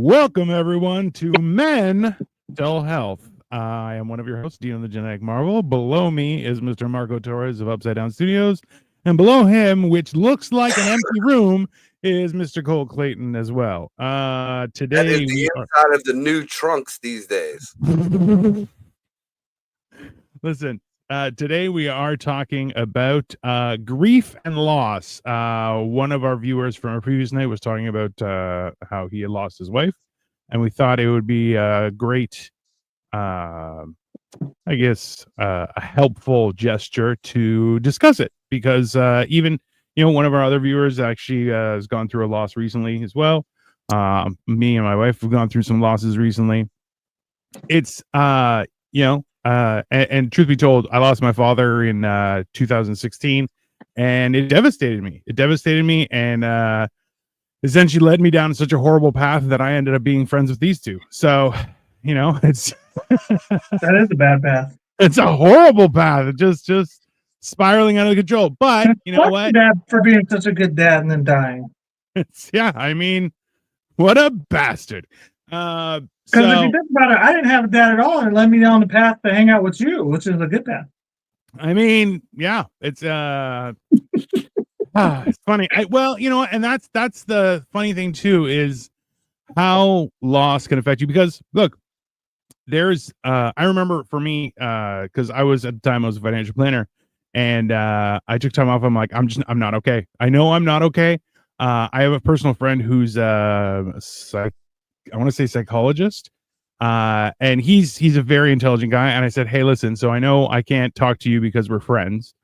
Welcome, everyone, to Mental Health. I am one of your hosts, Dino the Genetic Marvel. Below me is Mr. Marco Torres of Upside Down Studios. And below him, which looks like an empty room, is Mr. Cole Clayton as well. Today that is the inside of the new trunks these days. Listen, today we are talking about grief and loss. One of our viewers from a previous night was talking about how he had lost his wife, and we thought it would be a great, a helpful gesture to discuss it, because even one of our other viewers actually has gone through a loss recently as well. Me and my wife have gone through some losses recently. It's and truth be told, I lost my father in 2016, and it devastated me. And essentially led me down such a horrible path that I ended up being friends with these two. So, it's that is a bad path. It's a horrible path. It just spiraling out of control. But you know what? Dad for being such a good dad and then dying. What a bastard. Because if you think about it, I didn't have a dad at all, and it led me down the path to hang out with you, which is a good path. It's it's funny. And that's the funny thing too, is how loss can affect you. Because look, there's I remember for me, because I was at the time I was a financial planner, and I took time off. I'm like, I'm not okay. I know I'm not okay. I have a personal friend who's I want to say psychologist, and he's a very intelligent guy. And I said, hey, listen, so I know I can't talk to you because we're friends,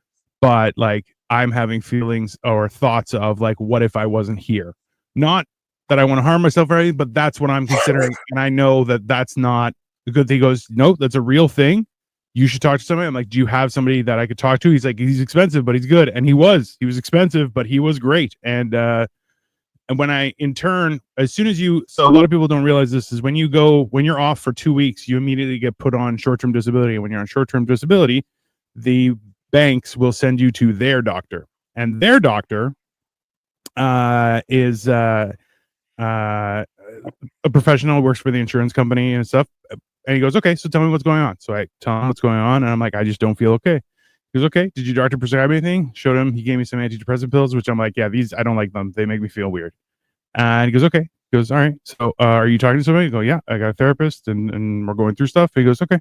but like I'm having feelings or thoughts of like, what if I wasn't here? Not that I want to harm myself or anything, but that's what I'm considering. And I know that that's not a good thing. He goes, no, that's a real thing. You should talk to somebody. I'm like, do you have somebody that I could talk to? He's like, he's expensive, but he's good. And he was expensive, but he was great. And when I, in turn, as soon as so a lot of people don't realize this, is when you're off for 2 weeks, you immediately get put on short-term disability. And when you're on short-term disability, the banks will send you to their doctor, and their doctor is a professional, works for the insurance company and stuff. And he goes, okay, so tell me what's going on. So I tell him what's going on, and I'm like, I just don't feel okay. He goes, okay, did your doctor prescribe anything? Showed him. He gave me some antidepressant pills, which I'm like, yeah, these, I don't like them. They make me feel weird. And he goes, okay. He goes, all right. So are you talking to somebody? I go, yeah, I got a therapist, and we're going through stuff. He goes, okay.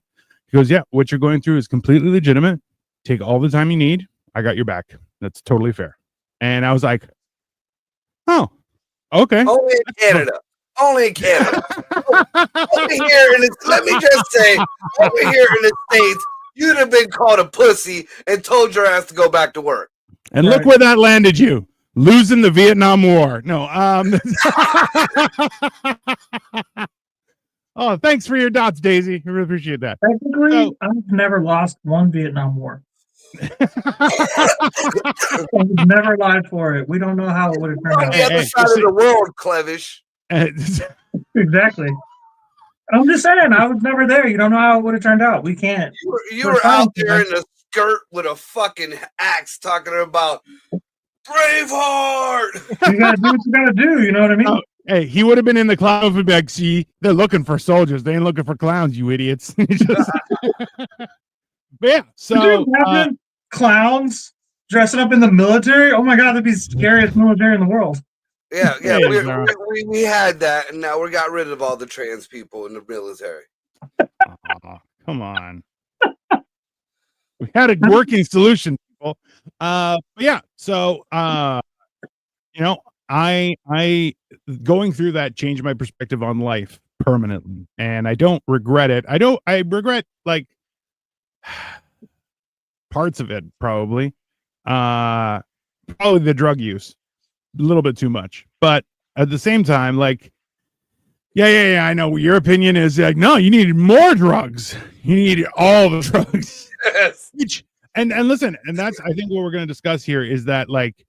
He goes, yeah, what you're going through is completely legitimate. Take all the time you need. I got your back. That's totally fair. And I was like, oh, okay. Only in Canada. Only in Canada. Over here in let me just say, over here in the States, you'd have been called a pussy and told your ass to go back to work. And look where that landed you. Losing the Vietnam War. No. Oh, thanks for your dots, Daisy. I really appreciate that. Technically, I've never lost one Vietnam War. I would never lied for it. We don't know how it would have turned out. On the other side of the world, Clevish. Exactly. I'm just saying, I was never there. You don't know how it would have turned out. We can't. You were out there in a skirt with a fucking axe talking about Braveheart. You gotta do what you gotta do. You know what I mean? Oh, hey, he would have been in the clown with like, see, they're looking for soldiers. They ain't looking for clowns, you idiots. But yeah, so clowns dressing up in the military. Oh my god, that'd be the scariest military in the world. Yeah, we had that, and now we got rid of all the trans people in the military. Oh, come on. We had a working solution, people. But yeah, so I going through that changed my perspective on life permanently, and I don't regret it. I regret like parts of it, probably the drug use. A little bit too much, but at the same time, like, yeah, I know your opinion is like, no, you need more drugs. You need all the drugs. Yes. And listen, and that's, I think what we're going to discuss here is that like,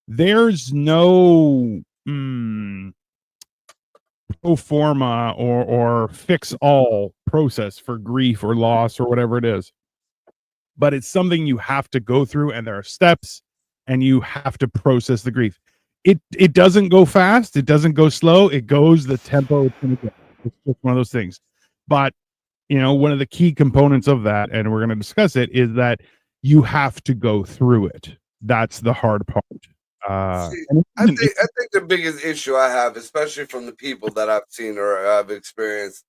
there's no pro forma or fix all process for grief or loss or whatever it is, but it's something you have to go through, and there are steps, and you have to process the grief. it doesn't go fast, it doesn't go slow, it goes the tempo it's gonna go. It's just one of those things. But one of the key components of that, and we're gonna discuss it, is that you have to go through it. That's the hard part. I think the biggest issue I have, especially from the people that I've seen or I've experienced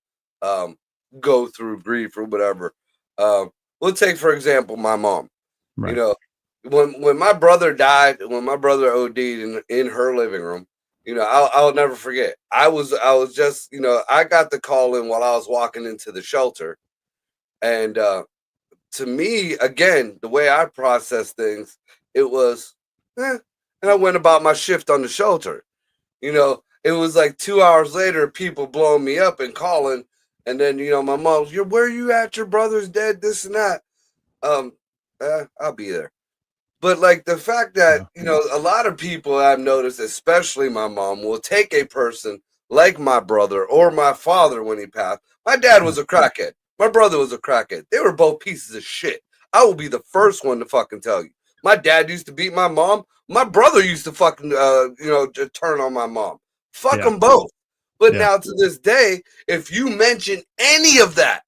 go through grief or whatever. We'll take, for example, my mom. Right. When my brother died, when my brother OD'd in her living room, I'll never forget. I was just, I got the call in while I was walking into the shelter. And to me, again, the way I process things, it was, and I went about my shift on the shelter. It was like 2 hours later, people blowing me up and calling. And then, my mom, where are you at? Your brother's dead, this and that. I'll be there. But like the fact that, a lot of people I've noticed, especially my mom, will take a person like my brother or my father when he passed. My dad was a crackhead. My brother was a crackhead. They were both pieces of shit. I will be the first one to fucking tell you. My dad used to beat my mom. My brother used to fucking, to turn on my mom. Fuck them both. But now to this day, if you mention any of that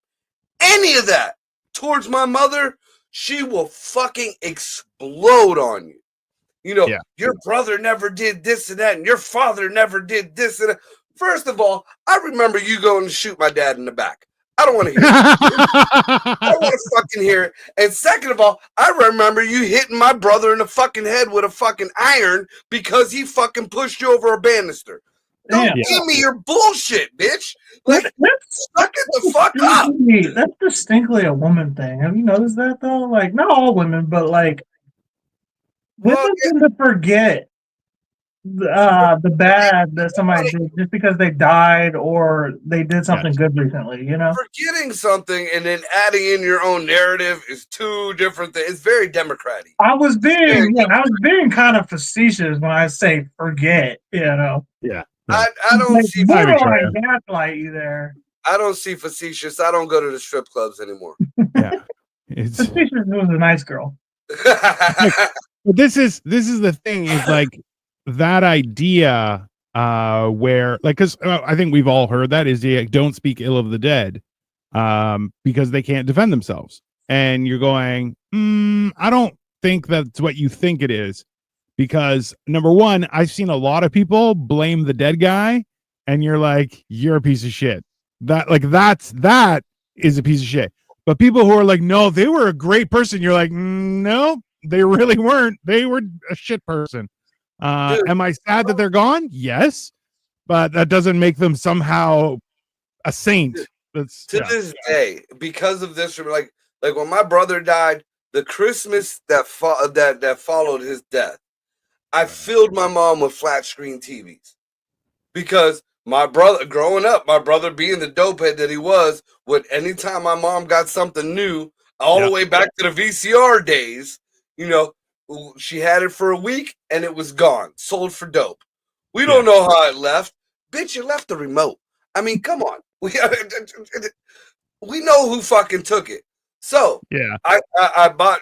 towards my mother, she will fucking explode on you. Your brother never did this and that, and your father never did this and that. First of all, I remember you going to shoot my dad in the back. I don't want to hear it. I don't want to fucking hear it. And second of all, I remember you hitting my brother in the fucking head with a fucking iron because he fucking pushed you over a banister. Don't give me your bullshit, bitch. Like, suck it the fuck up. That's distinctly a woman thing. Have you noticed that, though? Like, not all women, but, like, women tend to forget the bad that somebody did just because they died or they did something good recently, Forgetting something and then adding in your own narrative is two different things. It's very democratic. I was being kind of facetious when I say forget, Yeah. I don't see gaslight you there. I don't see facetious. I don't go to the strip clubs anymore. Yeah. Facetious was a nice girl. But this is the thing, is like that idea where, like, because I think we've all heard that is don't speak ill of the dead because they can't defend themselves. And you're going, I don't think that's what you think it is. Because number one, I've seen a lot of people blame the dead guy, and you're like, you're a piece of shit. That is a piece of shit. But people who are like, no, they were a great person. You're like, no, they really weren't. They were a shit person. Am I sad that they're gone? Yes, but that doesn't make them somehow a saint. This day, because of this, like when my brother died, the Christmas that followed his death, I filled my mom with flat screen TVs because my brother, growing up, my brother being the dopehead that he was, anytime my mom got something new, all the way back to the VCR days, she had it for a week and it was gone, sold for dope. We don't know how it left. Bitch, you left the remote. I mean, come on. We know who fucking took it. So I bought,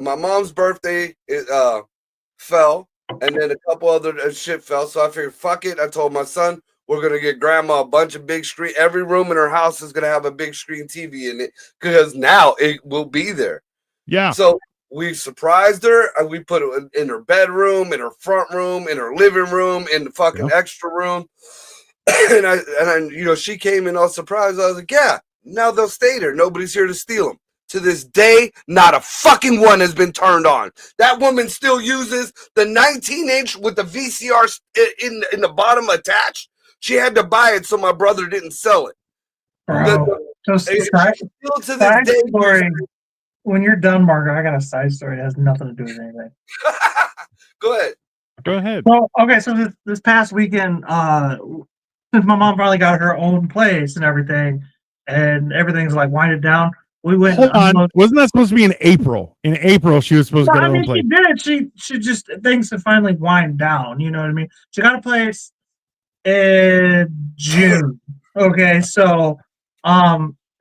my mom's birthday, fell, and then a couple other shit fell. So I figured, fuck it. I told my son, we're gonna get grandma a bunch of big screen. Every room in her house is gonna have a big screen TV in it because now it will be there. Yeah. So we surprised her, and we put it in her bedroom, in her front room, in her living room, in the fucking extra room. and I, she came in all surprised. I was like, yeah, now they'll stay there. Nobody's here to steal them. To this day, not a fucking one has been turned on. That woman still uses the 19-inch with the VCR in the bottom attached. She had to buy it so my brother didn't sell it. Story. When you're done, Margaret, I got a side story that has nothing to do with anything. Go ahead. Well, okay, so this past weekend, since my mom finally got her own place and everything's like winded down, we went. Hold on, wasn't that supposed to be in April? In April, she was supposed to get her own place. She did. She just things to finally wind down. You know what I mean? She got a place in June. Okay, so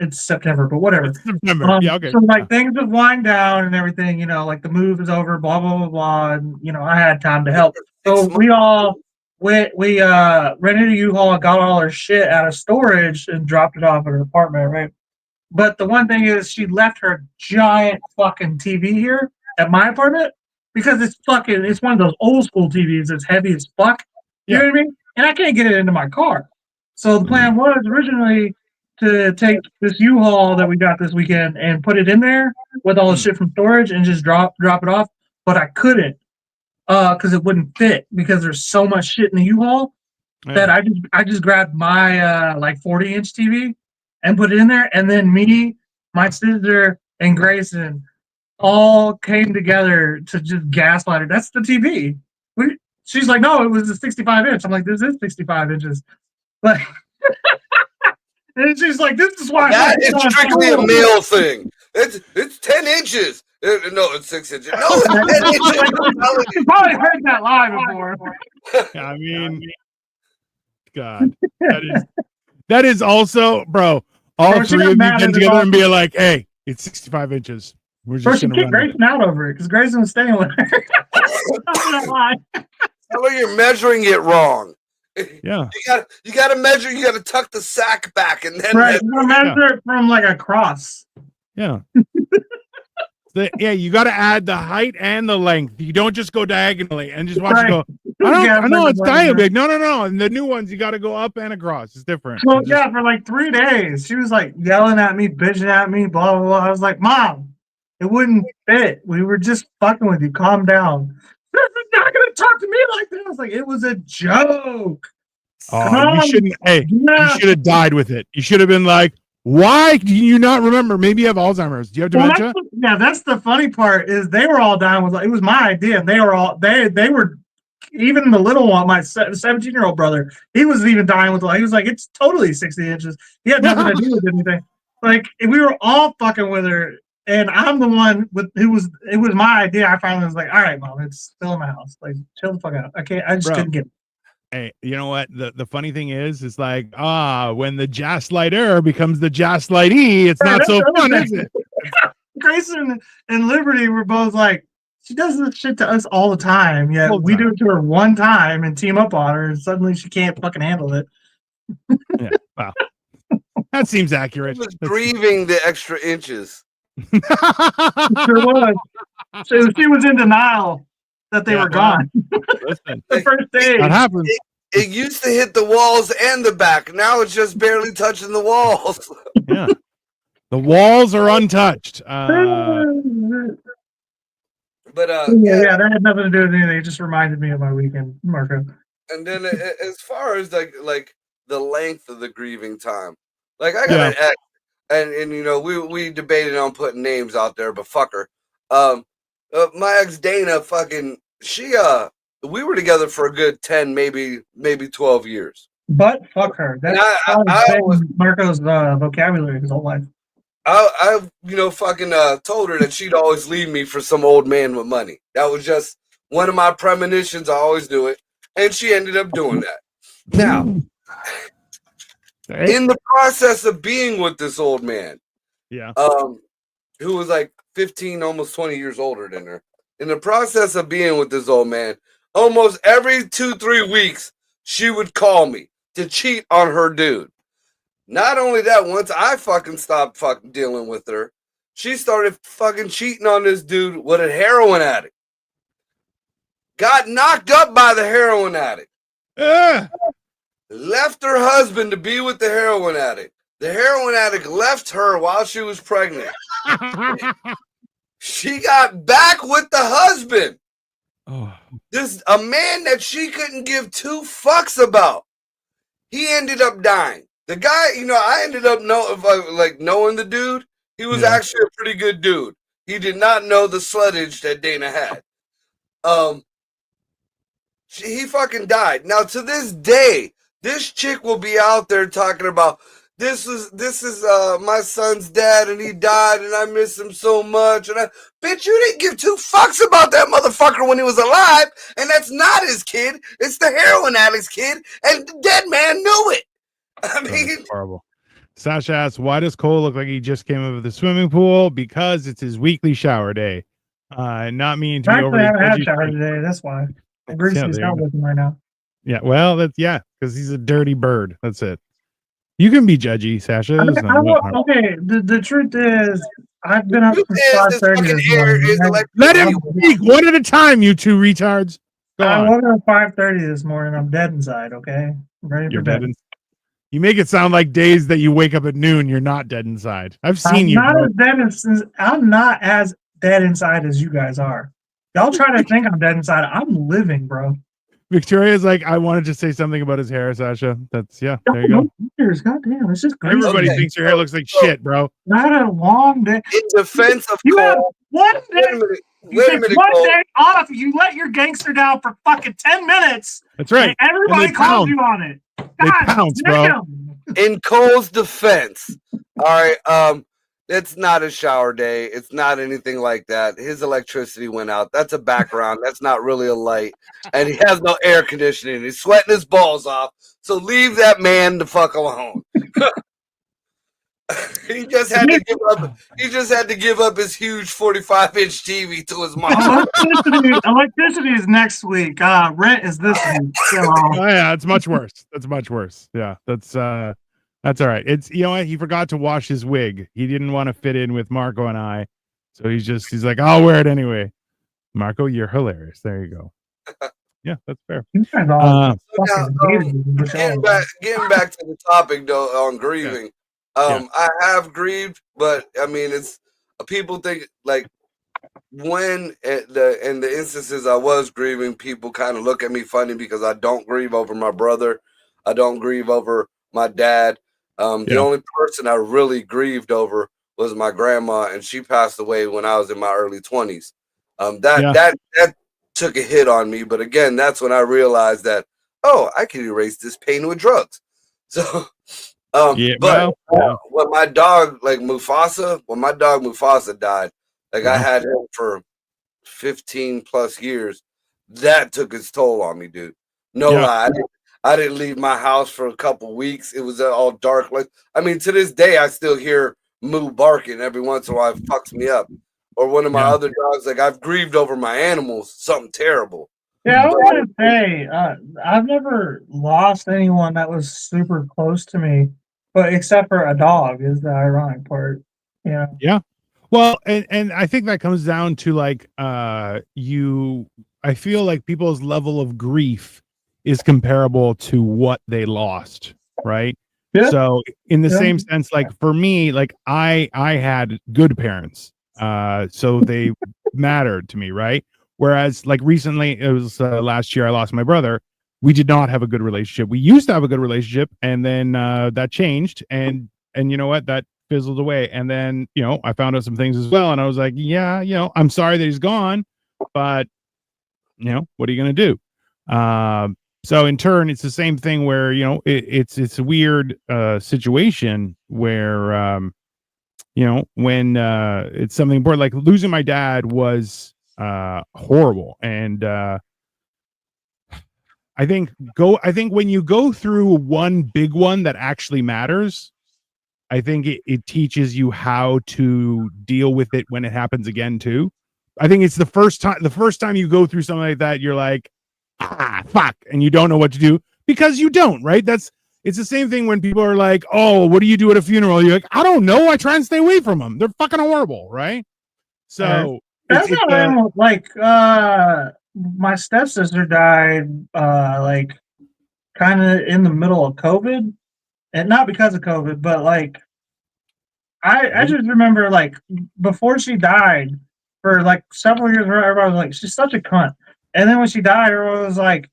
it's September, but whatever. It's September. Yeah, okay. So like things have wind down and everything, you know, like the move is over, blah blah blah blah, and you know I had time to help. So we all we rented a U-Haul, got all our shit out of storage, and dropped it off at her apartment, right? But the one thing is, she left her giant fucking TV here at my apartment because it's one of those old school TVs that's heavy as fuck. You know what I mean? And I can't get it into my car. So the plan was originally to take this U-Haul that we got this weekend and put it in there with all the shit from storage and just drop it off. But I couldn't because it wouldn't fit because there's so much shit in the U-Haul that I just grabbed my like 40-inch TV and put it in there, and then me, my sister, and Grayson all came together to just gaslight her. That's the TV. She's like, no, it was a 65-inch. I'm like, this is 65 inches. But and she's like, this is why that is strictly a male thing. It's 10 inches. No, it's 6 inches. No, it's 10 inches. You probably heard that lie before. I mean, God, that is also, bro. All three of you get together and be like, "Hey, it's 65 inches. We're just gonna kick Grayson out over it because Grayson was staying with her." Tell her you're measuring it wrong. Yeah, you gotta measure. You gotta tuck the sack back and then measure it from like a cross. Yeah. You got to add the height and the length. You don't just go diagonally and just watch it go. I know it's diagonal. No. And the new ones, you got to go up and across. It's different. Well, yeah, for like 3 days, she was like yelling at me, bitching at me, blah blah blah. I was like, Mom, it wouldn't fit. We were just fucking with you. Calm down. You're not gonna talk to me like that. I was like, it was a joke. Oh, you shouldn't. Hey, you should have died with it. You should have been like, why do you not remember? Maybe you have Alzheimer's. Do you have dementia? That's the funny part is they were all dying with it was my idea. They were even the little one, my 17-year-old brother, he was even dying with it. He was like, it's totally 60 inches. He had nothing to do with anything. Like we were all fucking with her, and I'm the one it was my idea. I finally was like, all right, Mom, it's still in my house. Like, chill the fuck out. I just couldn't get it. Hey, you know what? The funny thing is like, when the gaslighter becomes the gaslightee, it's not so fun, is it? Grayson and Liberty were both like, she does this shit to us all the time. Yeah, we do it to her one time and team up on her, and suddenly she can't fucking handle it. Yeah, wow. That seems accurate. She was grieving the extra inches. Sure was. She was in denial that they were gone. Listen, the first day. That happens. It used to hit the walls and the back. Now it's just barely touching the walls. Yeah. The walls are untouched. But yeah, that had nothing to do with anything. It just reminded me of my weekend, Marco. And then as far as like the length of the grieving time, like I got an ex, and you know we debated on putting names out there, but fuck her. My ex Dana, fucking we were together for a good 10, maybe 12 years. But fuck her. That's I was Marco's vocabulary his whole life. I fucking told her that she'd always leave me for some old man with money. That was just one of my premonitions. I always do it. And she ended up doing that. Now, in the process of being with this old man, who was like 15, almost 20 years older than her, in the process of being with this old man, almost every 2-3 weeks, she would call me to cheat on her dude. Not only that, once I fucking stopped fucking dealing with her, she started fucking cheating on this dude with a heroin addict. Got knocked up by the heroin addict. Left her husband to be with the heroin addict. The heroin addict left her while she was pregnant. She got back with the husband. Oh. A man that she couldn't give 2 fucks about. He ended up dying. The guy, I ended up knowing the dude. He was actually a pretty good dude. He did not know the slutage that Dana had. He fucking died. Now to this day, this chick will be out there talking about this is my son's dad and he died and I miss him so much. And bitch, you didn't give 2 fucks about that motherfucker when he was alive, and that's not his kid. It's the heroin addict's kid, and the dead man knew it. I mean, horrible. Sasha asks, why does Cole look like he just came out of the swimming pool? Because it's his weekly shower day. Not meaning to be Actually, overly I haven't had a judgy. shower today. That's why. I'm Yeah, greasy there as you hell go. with him right now. Yeah, well, because he's a dirty bird. That's it. You can be judgy, Sasha. I, There's mean, no harm. okay, the truth is, I've been up Truth since is, this 5:30 fucking this air morning. is Let him electricity. speak one at a time, you two retards. Go I on. woke up at 5:30 this morning. I'm dead inside. Okay, I'm ready You're for dead bed. inside. You make it sound like days that you wake up at noon, you're not dead inside. I've seen I'm you. not Bro. as dead. I'm not as dead inside as you guys are. Y'all try to think I'm dead inside. I'm living, bro. Victoria's like, I wanted to say something about his hair, Sasha. That's there you go. God damn, it's just crazy. Everybody Okay, thinks your hair looks like shit, bro. I had a long day. In defense of You have Cole, one wait a day. minute, You wait a take minute, one Cole. day off. You let your gangster down for fucking 10 minutes. That's right. And everybody they calls pounce. you on it. They God pounce, bro. damn. In Cole's defense, all right, it's not a shower day. It's not anything like that. His electricity went out. That's a background. That's not really a light. And he has no air conditioning. He's sweating his balls off. So leave that man the fuck alone. He just had to give up. He just had to give up his huge 45-inch TV to his mom. Electricity is next week. Rent is this week. So Oh yeah, it's much worse. That's much worse. Yeah, that's all right. It's what, he forgot to wash his wig. He didn't want to fit in with Marco and I, so he's like, I'll wear it anyway. Marco, you're hilarious. There you go. Yeah, that's fair. you guys all fucking Now, hated me, getting Michelle. back to the topic though on grieving. Yeah. I have grieved, but I mean it's people think like when in the instances I was grieving, people kind of look at me funny because I don't grieve over my brother. I don't grieve over my dad. The only person I really grieved over was my grandma, and she passed away when I was in my early 20s. That took a hit on me, but again, that's when I realized that I can erase this pain with drugs. So when my dog Mufasa died, like I had him for 15 plus years, that took its toll on me, dude. No lie. I didn't leave my house for a couple weeks. It was all dark. Like, I mean, to this day, I still hear Moo barking every once in a while. It fucks me up. Or one of my other dogs. Like, I've grieved over my animals. Something terrible. Yeah, I was gonna say, I've never lost anyone that was super close to me, but except for a dog is the ironic part. Yeah. Yeah. Well, and I think that comes down to like I feel like people's level of grief is comparable to what they lost, right? Yeah. So in the same sense, like for me, like I had good parents. So they mattered to me, right? Whereas like recently, it was last year I lost my brother. We did not have a good relationship. We used to have a good relationship, and then that changed, and you know what? That fizzled away. And then, I found out some things as well. And I was like, yeah, I'm sorry that he's gone, but what are you going to do? So in turn, it's the same thing where, it's a weird situation where, when it's something important, like losing my dad was horrible. And I think when you go through one big one that actually matters, I think it teaches you how to deal with it when it happens again too. I think it's the first time you go through something like that, you're like, fuck, and you don't know what to do because you don't, right? It's the same thing when people are like, oh, what do you do at a funeral? You're like, I don't know. I try and stay away from them. They're fucking horrible, right? So that's not like my stepsister died like kind of in the middle of COVID. And not because of COVID, but like I just remember like before she died for like several years, everybody was like, she's such a cunt. And then when she died, everyone was like,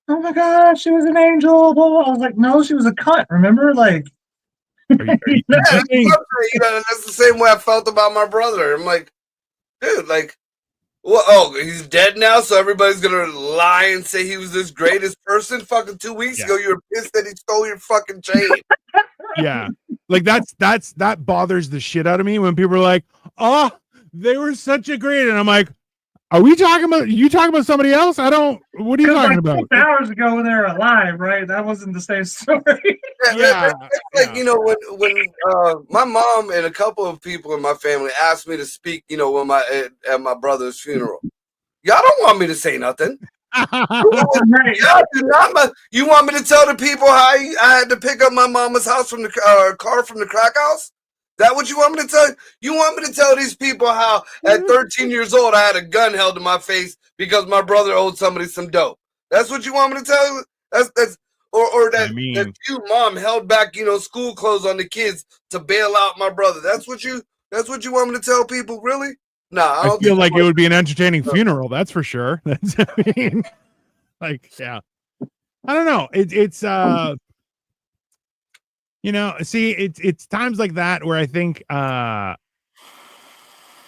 oh my god, she was an angel. Blah, blah. I was like, no, she was a cunt. Remember, like, that's the same way I felt about my brother. I'm like, dude, like, well, he's dead now, so everybody's gonna lie and say he was this greatest person. Fucking 2 weeks ago, you were pissed that he stole your fucking chain. Yeah, like that bothers the shit out of me when people are like, oh, they were such a great, and I'm like, Are we talking about you talking about somebody else? I don't. What are you talking like about? 6 hours ago when they were alive, right? That wasn't the same story. Yeah, Like, you know, when my mom and a couple of people in my family asked me to speak, you know, when at my brother's funeral, y'all don't want me to say nothing. Right. Y'all do not. You want me to tell the people how I had to pick up my mama's house from the car from the crack house? That what you want me to tell? You want me to tell these people how at 13 years old I had a gun held to my face because my brother owed somebody some dope? That's what you want me to tell you? That's or that, I mean- that you mom held back, you know, school clothes on the kids to bail out my brother. That's what you want me to tell people, really? Nah, I I don't feel think like you it would be an entertaining funeral. That's for sure. That's. I mean, like, yeah. I don't know. It's you know, see, it's times like that where I think yeah,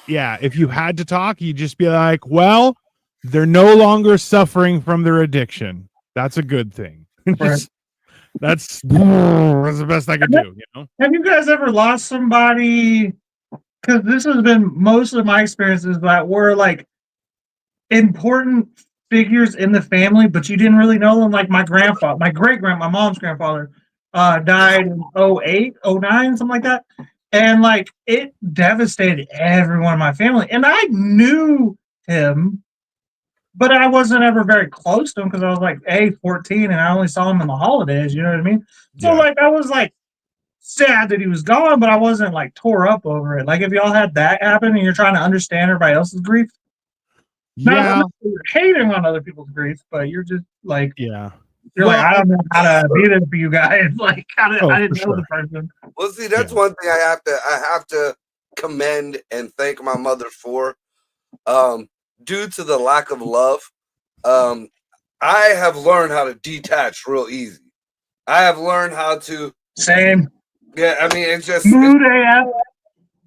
if you had to talk, you'd just be like, well, they're no longer suffering from their addiction. That's a good thing. Right. that's the best I could do, you know? Have you guys ever lost somebody? Because this has been most of my experiences that were like important figures in the family, but you didn't really know them. Like my grandfather, my my mom's grandfather, died in 08, 09, something like that. And like it devastated everyone in my family. And I knew him, but I wasn't ever very close to him because I was like 14 and I only saw him in the holidays, you know what I mean? So Yeah. like I was like sad that he was gone, but I wasn't like tore up over it. Like if y'all had that happen and you're trying to understand everybody else's grief, Yeah. not you're hating on other people's grief, but you're just like Yeah. you're Well, like, I don't know how to be there for you guys. Like I didn't for know sure. the person. Well, see, that's Yeah. one thing I have to commend and thank my mother for. Due to the lack of love, I have learned how to detach real easy. I have learned how to. Same. Yeah, I mean, it's just. Mood AF.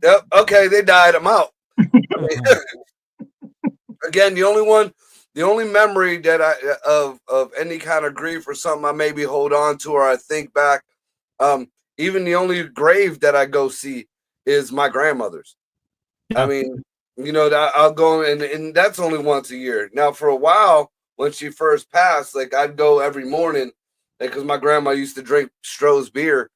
Yep. Okay, they died. I'm out. Again, the only memory that of any kind of grief or something I maybe hold on to or I think back, even the only grave that I go see is my grandmother's. Yeah. I mean, you know, I'll go and that's only once a year. Now, for a while, when she first passed, like I'd go every morning because my grandma used to drink Stroh's beer.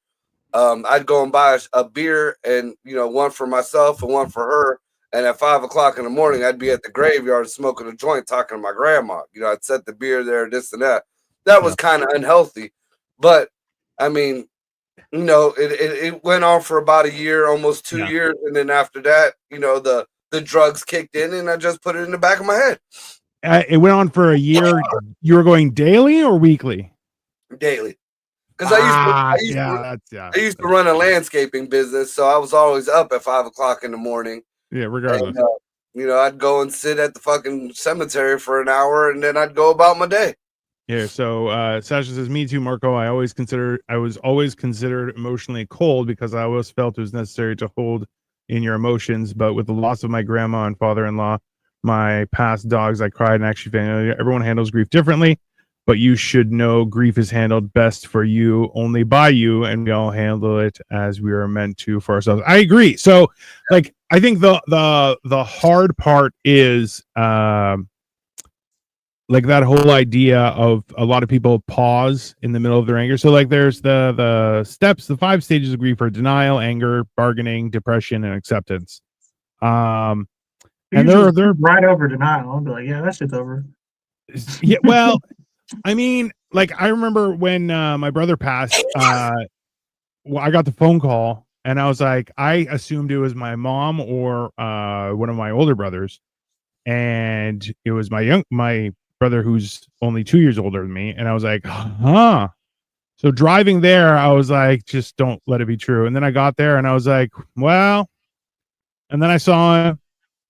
I'd go and buy a beer and, you know, one for myself and one for her. And at 5 o'clock in the morning, I'd be at the graveyard smoking a joint, talking to my grandma. You know, I'd set the beer there, this and that. That was kind of unhealthy. But I mean, you know, it went on for about a year, almost 2 years. And then after that, you know, the drugs kicked in and I just put it in the back of my head. It went on for a year. You were going daily or weekly? Daily. Because I used to run a landscaping business, so I was always up at 5 o'clock in the morning. Yeah, regardless. And, you know, I'd go and sit at the fucking cemetery for an hour, and then I'd go about my day. Yeah. So Sasha says, "Me too, Marco. I was always considered emotionally cold because I always felt it was necessary to hold in your emotions. But with the loss of my grandma and father-in-law, my past dogs, I cried and actually everyone handles grief differently. But you should know grief is handled best for you, only by you, and we all handle it as we are meant to for ourselves." I agree. So, like, I think the hard part is like that whole idea of a lot of people pause in the middle of their anger. So, like, there's the steps, the 5 stages of grief are denial, anger, bargaining, depression, and acceptance. And they're right over denial. I'll be like, yeah, that shit's over. Yeah, well. I mean, like I remember when my brother passed, well, I got the phone call and I was like, I assumed it was my mom or one of my older brothers. And it was my brother who's only 2 years older than me. And I was like, huh. So driving there, I was like, just don't let it be true. And then I got there and I was like, well, and then I saw him.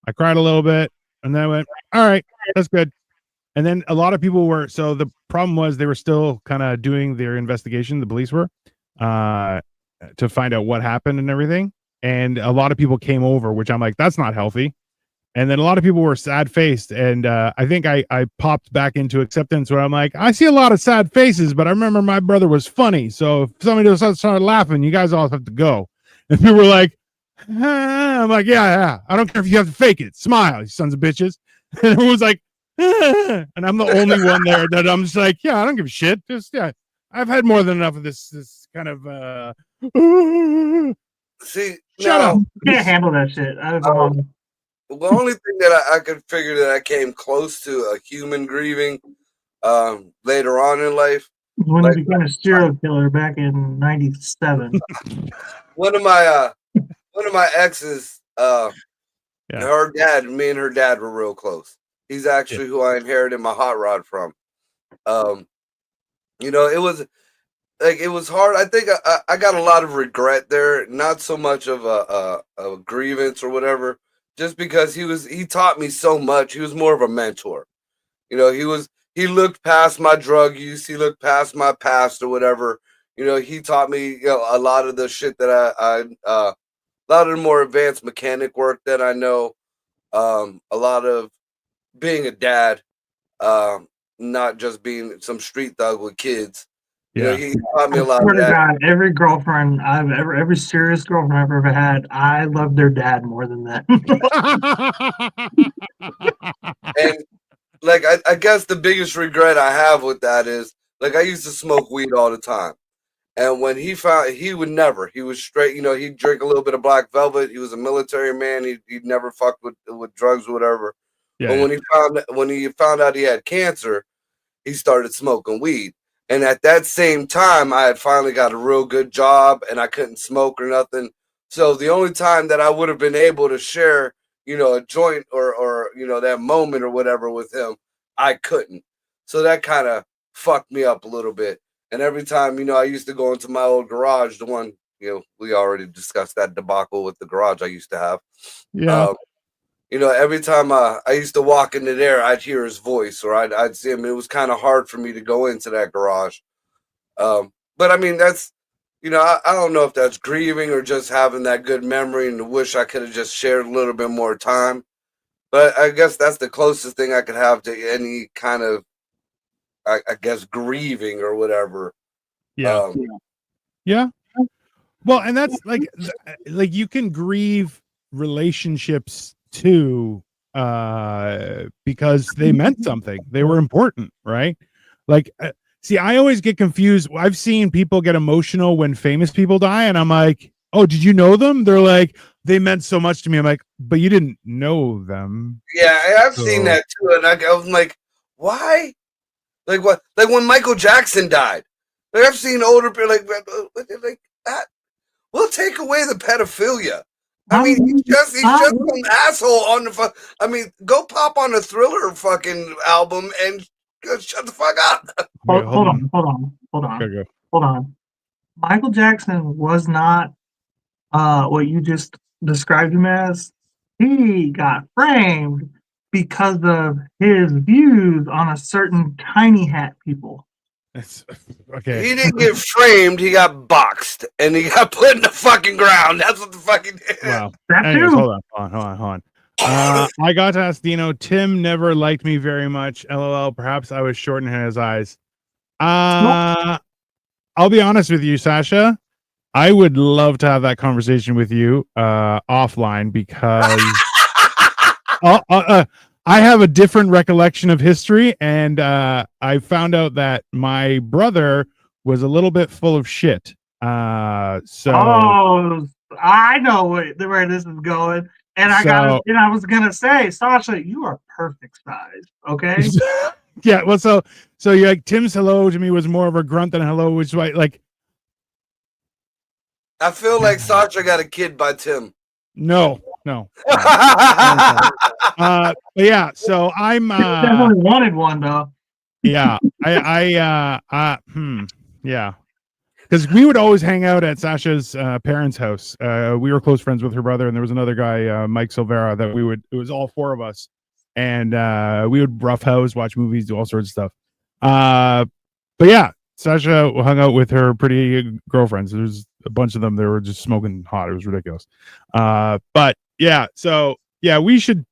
I cried a little bit and then I went, all right, that's good. And then a lot of people were, so the problem was they were still kind of doing their investigation, the police were, to find out what happened and everything. And a lot of people came over, which I'm like, that's not healthy. And then a lot of people were sad faced. And I think I popped back into acceptance where I'm like, I see a lot of sad faces, but I remember my brother was funny. So if somebody just started laughing, you guys all have to go. And people were like, I'm like, yeah. I don't care if you have to fake it. Smile, you sons of bitches. And everyone's like, and I'm the only one there that I'm just like, yeah, I don't give a shit. Just yeah, I've had more than enough of this kind of See, shut now, up. You can't handle that shit. I don't Oh. know. the only thing that I could figure that I came close to a human grieving later on in life, When like- he became a serial killer back in '97. one of my exes, her dad, me and her dad were real close. He's actually who I inherited my hot rod from. You know, it was hard. I think I got a lot of regret there, not so much of a grievance or whatever, just because he taught me so much. He was more of a mentor. You know, he looked past my drug use, he looked past my past or whatever. You know, he taught me, a lot of the shit that a lot of the more advanced mechanic work that I know, a lot of being a dad, not just being some street thug with kids. You know, he taught me a lot swear of to that. God, every serious girlfriend I've ever had, I love their dad more than that. And like I guess the biggest regret I have with that is like I used to smoke weed all the time. And when he was straight, he'd drink a little bit of Black Velvet. He was a military man. He'd never fucked with drugs or whatever. But when he found out he had cancer, he started smoking weed. And at that same time, I had finally got a real good job and I couldn't smoke or nothing. So the only time that I would have been able to share, a joint or that moment or whatever with him, I couldn't. So that kind of fucked me up a little bit. And every time, I used to go into my old garage, the one, we already discussed that debacle with the garage I used to have. Yeah. Every time I used to walk into there, I'd hear his voice or I'd see him. It was kind of hard for me to go into that garage. But I mean, that's, I don't know if that's grieving or just having that good memory and wish I could have just shared a little bit more time. But I guess that's the closest thing I could have to any kind of, I guess, grieving or whatever. Yeah. Yeah. Well, and that's like you can grieve relationships too, because they meant something. They were important, right? Like, see, I always get confused. I've seen people get emotional when famous people die, and I'm like, oh, did you know them? They're like, they meant so much to me. I'm like, but you didn't know them. Yeah, I've seen that too, and I was like, why? Like what? Like when Michael Jackson died. Like I've seen older people like that. We'll take away the pedophilia. I mean, he's just some asshole on the. I mean, go pop on a Thriller fucking album and shut the fuck up. Hold on. Michael Jackson was not what you just described him as. He got framed because of his views on a certain tiny hat people. That's okay. He didn't get framed. He got boxed and he got put in the fucking ground. That's what the fucking did. Wow. That Anyways, too. hold on. I got to ask Dino. Tim never liked me very much. LOL. Perhaps I was short in his eyes. I'll be honest with you, Sasha. I would love to have that conversation with you offline because I have a different recollection of history, and I found out that my brother was a little bit full of shit. I know where this is going, and I was gonna say, Sasha, you are perfect size. Okay. Yeah. Well, so you're like Tim's hello to me was more of a grunt than a hello, which is why like. I feel like Sasha got a kid by Tim. No. Yeah, so I'm definitely wanted one though. Yeah, yeah, because we would always hang out at Sasha's parents' house. We were close friends with her brother, and there was another guy, Mike Silvera, that it was all four of us, and we would roughhouse, watch movies, do all sorts of stuff. But yeah, Sasha hung out with her pretty girlfriends. There's a bunch of them. They were just smoking hot. It was ridiculous. But yeah, so yeah, we should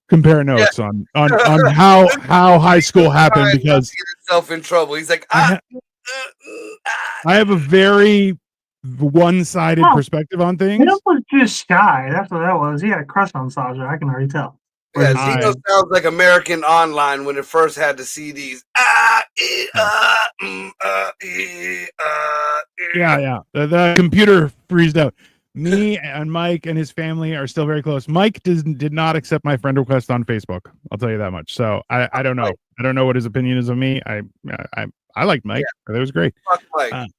compare notes on how high school happened, because get himself in trouble. He's like, I have a very one-sided perspective on things. He was just shy. That's what that was. He had a crush on Sasha. I can already tell. Yeah, I- Dino sounds like American Online when it first had the CDs. Yeah. The computer freezed out. Me and Mike and his family are still very close. Mike did not accept my friend request on Facebook. I'll tell you that much. So I don't know. I don't know what his opinion is of me. I liked Mike. That was great. Fuck Mike.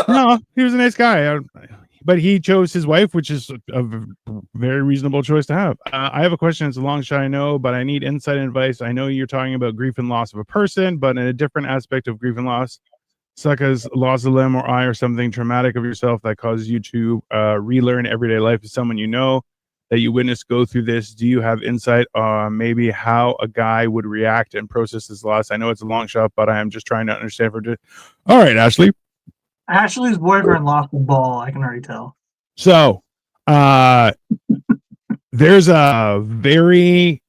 No, he was a nice guy. But he chose his wife, which is a very reasonable choice to have. I have a question. It's a long shot, I know, but I need insight and advice. I know you're talking about grief and loss of a person, but in a different aspect of grief and loss, such as loss of a limb or eye or something traumatic of yourself that causes you to relearn everyday life of someone you know that you witnessed go through this. Do you have insight on maybe how a guy would react and process this loss? I know it's a long shot, but I am just trying to understand. All right, Ashley. Ashley's boyfriend lost the ball. I can already tell. So, there's a very.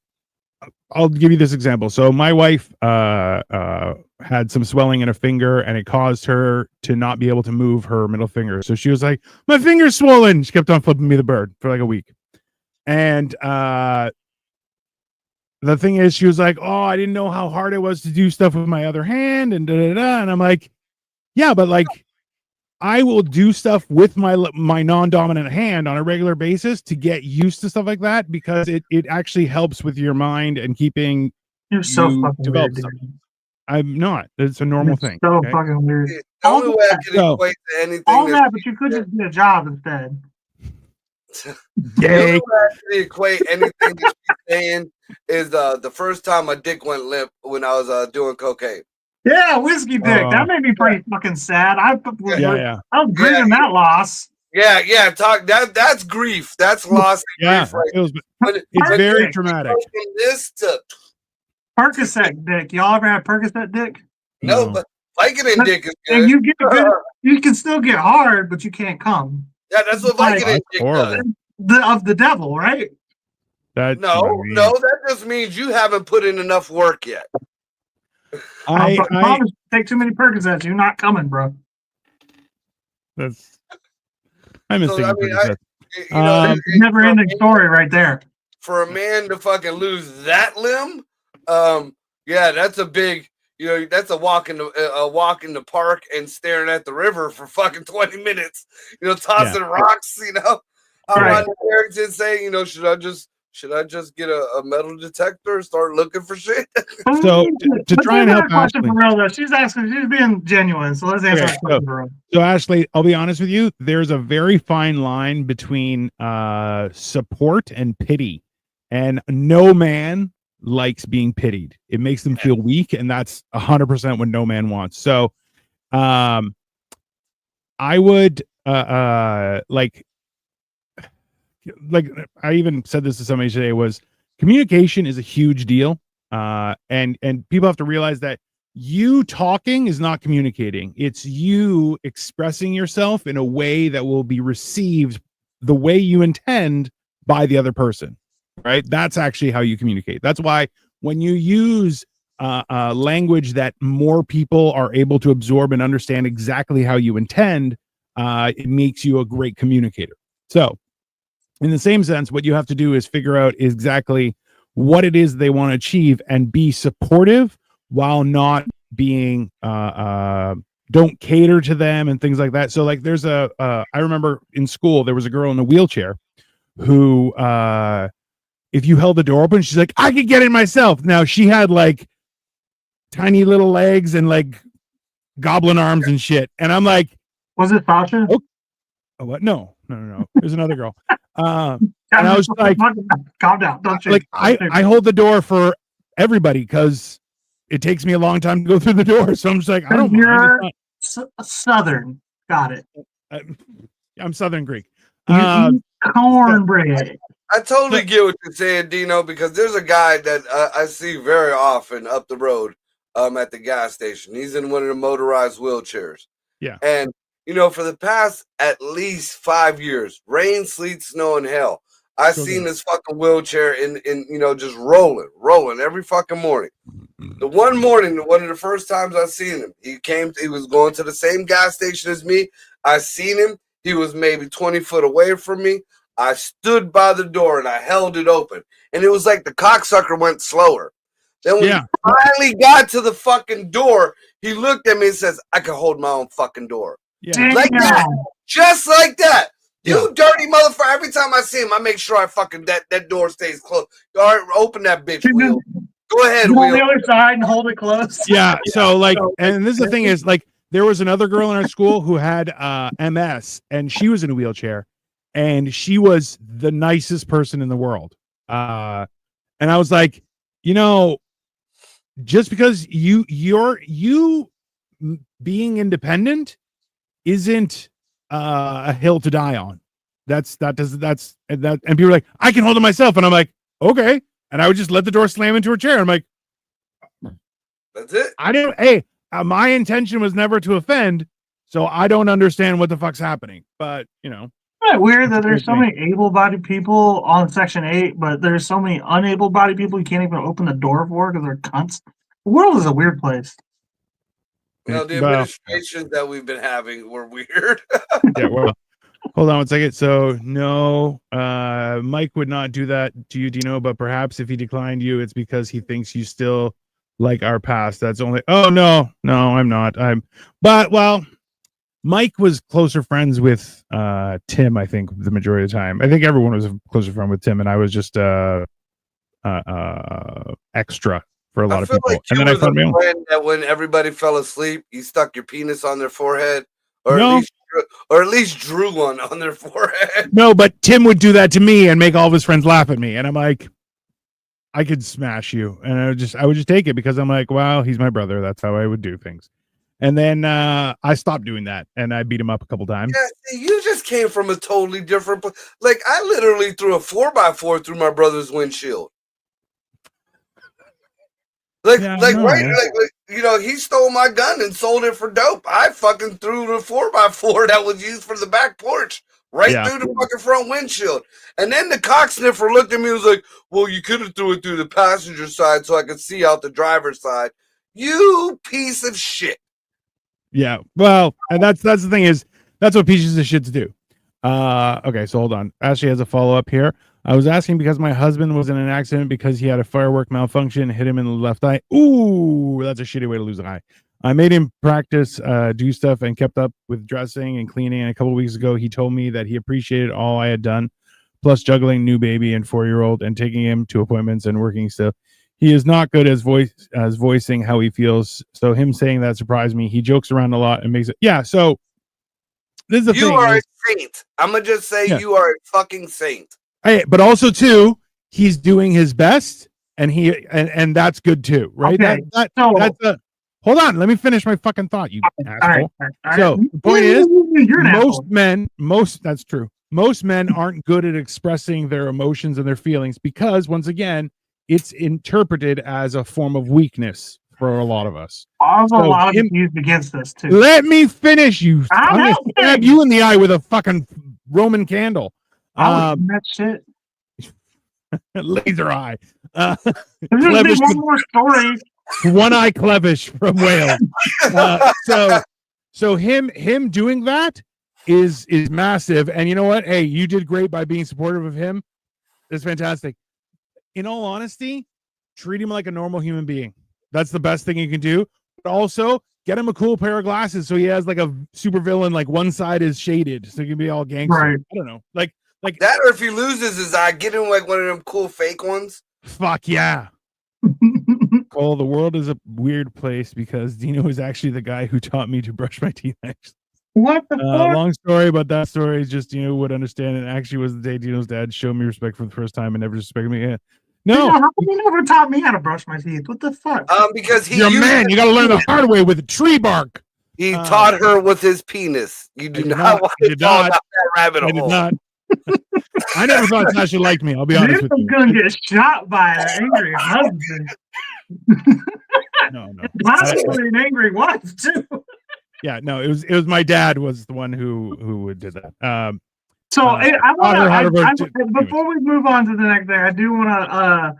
I'll give you this example. So my wife had some swelling in a finger, and it caused her to not be able to move her middle finger. So she was like, "My finger's swollen." She kept on flipping me the bird for like a week, and the thing is, she was like, "Oh, I didn't know how hard it was to do stuff with my other hand," and and I'm like, "Yeah, but like." I will do stuff with my non-dominant hand on a regular basis to get used to stuff like that because it actually helps with your mind and keeping You're so you fucking develop weird, dude. something. I'm not. It's a normal You're thing. So okay? fucking weird. The only way I can So- equate to anything All that's that, but you could just get a job instead. the Yay. only way I can equate anything that she's saying is the first time my dick went limp when I was doing cocaine. Yeah, whiskey dick. Oh. That made me pretty fucking sad. I Yeah. was grieving that loss. Yeah, talk that's grief. That's loss and Yeah. grief right It was, But it's Perfect. very traumatic. from this to Percocet dick. Y'all ever had Percocet dick? no, No. but Vicodin dick is And good. you get good. You can still get hard, but you can't come. Yeah, that's what Like- Vicodin dick horrible. does. Of the devil, right? That's No, that just means you haven't put in enough work yet. I promise you take too many Percocets. You're not coming, bro. that's I miss So, taking I mean, Percocets. You know, Um, it- Never ending story right there. for a man to fucking lose that limb, yeah, that's a big, that's a walk in the park and staring at the river for fucking 20 minutes, tossing rocks, I'm Right. on Harrington saying, should I just get a metal detector and start looking for shit? So, to Let's try and answer help that question Ashley. for real, though. She's being genuine. So let's answer Okay, that question for real. So Ashley, I'll be honest with you. There's a very fine line between support and pity, and no man likes being pitied. It makes them feel weak, and that's 100% what no man wants. So, I would like I even said this to somebody today, was communication is a huge deal, and people have to realize that you talking is not communicating. It's you expressing yourself in a way that will be received the way you intend by the other person, right? That's actually how you communicate. That's why when you use language that more people are able to absorb and understand exactly how you intend, it makes you a great communicator. So in the same sense, what you have to do is figure out exactly what it is they want to achieve and be supportive while not being don't cater to them and things like that. So like there's I remember in school there was a girl in a wheelchair who if you held the door open, she's like, I could get in myself. Now she had like tiny little legs and like goblin arms and shit. And I'm like, Was it Sasha? oh, what? No. There's another girl. And I was like, calm down. Don't shake. like I hold the door for everybody because it takes me a long time to go through the door. So I'm just like, I don't mind. You're It's Southern. Got it. not- I'm Southern Greek. You eat cornbread. I totally get what you're saying, Dino, because there's a guy that I see very often up the road at the gas station. He's in one of the motorized wheelchairs. Yeah. And, for the past at least 5 years, rain, sleet, snow, and hell, I've seen this fucking wheelchair in just rolling every fucking morning. The one morning, one of the first times I seen him, he was going to the same gas station as me. I seen him. He was maybe 20 foot away from me. I stood by the door and I held it open. And it was like the cocksucker went slower. Then when Yeah. he finally got to the fucking door, he looked at me and says, I can hold my own fucking door. Yeah. Like that. Just like that. You dirty motherfucker. Every time I see him, I make sure I fucking that door stays closed. All right, open that bitch, Will. Go ahead, Go on the Will. other side and hold it close. Yeah. So like, and this is the thing is like, there was another girl in our school who had MS, and she was in a wheelchair, and she was the nicest person in the world. And I was like, you know, just because you're being independent isn't a hill to die on. And people are like, I can hold it myself, and I'm like, okay, and I would just let the door slam into her chair. I'm like, that's it. I didn't. Hey, my intention was never to offend, so I don't understand what the fuck's happening. But you know, Isn't it weird that there's so many able-bodied people on Section 8, but there's so many unable-bodied people you can't even open the door for because they're cunts? The world is a weird place. You know, the administrations that we've been having were weird. Yeah, well, hold on one second. So no, Mike would not do that to you, Dino, but perhaps if he declined you, it's because he thinks you still like our past. That's only no, I'm not. But Mike was closer friends with Tim, I think, the majority of the time. I think everyone was a closer friend with Tim, and I was just extra for a lot of people. Like and then I found my own. That when everybody fell asleep, you stuck your penis on their forehead, or No. at least drew one on their forehead. No, but Tim would do that to me and make all of his friends laugh at me, and I'm like, I could smash you, and I would just take it because I'm like, wow, he's my brother. That's how I would do things. And then I stopped doing that, and I beat him up a couple times. Yeah, you just came from a totally different place. Like, I literally threw a 4x4 through my brother's windshield. Like, you know, he stole my gun and sold it for dope. I fucking threw the 4x4 that was used for the back porch through the fucking front windshield. And then the cock sniffer looked at me and was like, well, you could have threw it through the passenger side so I could see out the driver's side. You piece of shit. Yeah, well, and that's the thing is that's what pieces of shit do. Okay, so hold on. Ashley has a follow up here. I was asking because my husband was in an accident because he had a firework malfunction, hit him in the left eye. Ooh, that's a shitty way to lose an eye. I made him practice, do stuff, and kept up with dressing and cleaning. And a couple of weeks ago, he told me that he appreciated all I had done, plus juggling new baby and 4-year-old and taking him to appointments and working still. He is not good as voicing how he feels. So him saying that surprised me. He jokes around a lot and makes it. Yeah. So this is the thing. You are a saint. I'm gonna just say you are a fucking saint. Hey, but also too, he's doing his best, and and that's good too, right? Okay. Hold on. Let me finish my fucking thought, you asshole. All right. So the point is, you're that's true. Most men aren't good at expressing their emotions and their feelings because, once again, it's interpreted as a form of weakness for a lot of us. Also, a lot of it used against us too. Let me finish, you. I'm gonna stab you in the eye with a fucking Roman candle. That shit. Laser eye. There's one more story. One eye Clevish from Wales. So him doing that is massive. And you know what? Hey, you did great by being supportive of him. It's fantastic. In all honesty, treat him like a normal human being. That's the best thing you can do. But also get him a cool pair of glasses so he has like a super villain, like one side is shaded, so he can be all gangster. Right. I don't know. Like that, or if he loses his eye, get him like one of them cool fake ones. Fuck yeah. Cole, the world is a weird place because Dino is actually the guy who taught me to brush my teeth. Actually, what the fuck? Long story, but that story is just Dino would understand. And actually, was the day Dino's dad showed me respect for the first time and never disrespected me again. No, how come you never taught me how to brush my teeth? What the fuck? Because you're a man. You got to learn the hard way with tree bark. He taught her with his penis. You do not want to fall down that rabbit hole. I did not. I never thought Sasha liked me. I'll be honest with you. I'm gonna get shot by an angry husband. No. Possibly an angry wife too. Yeah, no. It was my dad was the one who did that. So before we move on to the next thing, I do want to,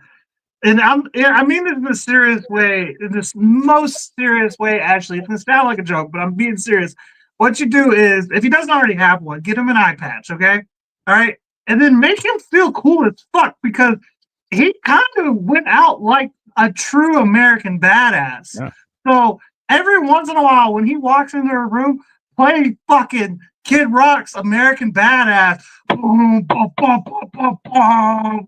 and I mean this in a serious way, in this most serious way. Actually, it's gonna sound like a joke, but I'm being serious. What you do is, if he doesn't already have one, get him an eye patch. Okay, all right. and then make him feel cool as fuck because he kind of went out like a true American badass. Yeah. So every once in a while, when he walks into a room, play fucking Kid Rock's American Badass. Boom, boom, boom, boom, boom, boom.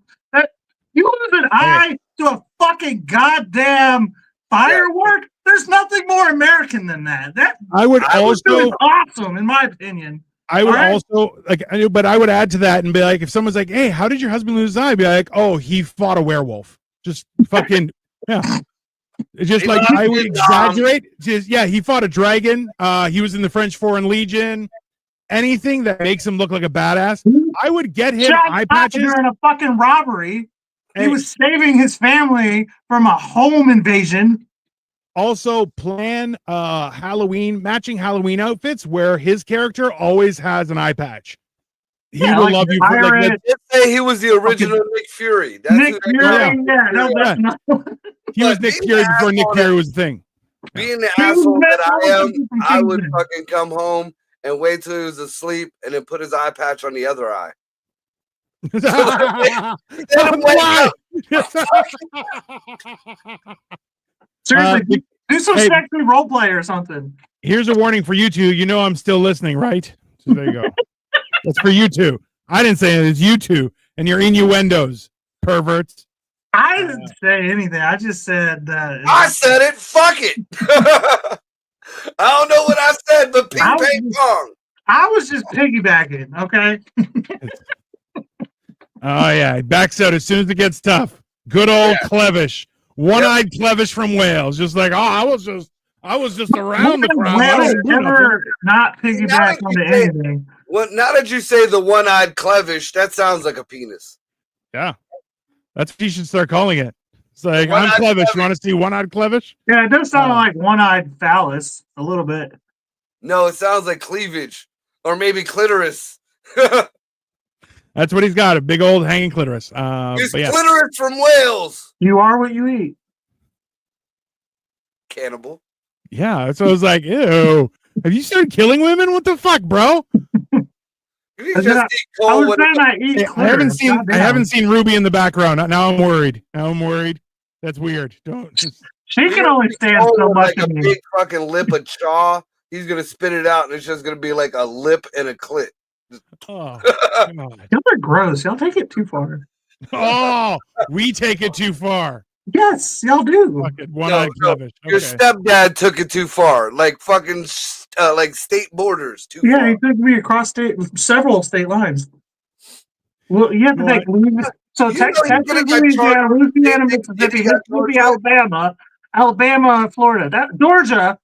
You lose an eye to a fucking goddamn firework. There's nothing more American than that. I would also awesome, in my opinion. I would also like, but I would add to that and be like, if someone's like, "Hey, how did your husband lose his eye?" I'd be like, "Oh, he fought a werewolf." Just fucking yeah. It's just like I would exaggerate. Just he fought a dragon. He was in the French Foreign Legion. Anything that makes him look like a badass, I would get him eye patches during a fucking robbery. He was saving his family from a home invasion. Also, plan matching Halloween outfits where his character always has an eye patch. He will love you. Let's say he was the original Nick Fury. That's Nick Fury, he was Nick Fury before Nick Fury was a thing. Being the asshole that I am, I would fucking come home and wait till he was asleep and then put his eye patch on the other eye. Seriously, do some sexy role play or something. Here's a warning for you two. You know I'm still listening, right? So there you go. That's for you two. I didn't say it. It's you two and your innuendos, perverts. I didn't say anything. I just said that. I said it. Fuck it. I don't know what I said, but ping pong. I was just piggybacking, okay? Oh yeah, backs out as soon as it gets tough. Good old Clevish, one-eyed Clevish from Wales, just like I was just around the crowd. Never not piggyback onto anything. Well, now that you say the one-eyed Clevish, that sounds like a penis. Yeah, that's what you should start calling it. It's like I'm Clevish. You want to see one-eyed Clevish? Yeah, it does sound like one-eyed phallus a little bit. No, it sounds like cleavage or maybe clitoris. That's what he's got, a big old hanging clitoris. He's clitoris from Wales. You are what you eat. Cannibal. Yeah, so I was like, ew. Have you started killing women? What the fuck, bro? I haven't seen Ruby in the background. Now I'm worried. That's weird. Don't. She can only stand so much. Like a big fucking lip of chaw. He's gonna spit it out, and it's just gonna be like a lip and a clit. Oh, come on. Y'all are gross. Y'all take it too far. Oh, we take it too far. Yes, y'all do. Your stepdad took it too far, like fucking like state borders too far. Yeah, he took me across several state lines. Well, you have to take so Texas, Louisiana, Mississippi, Alabama, Florida, Georgia,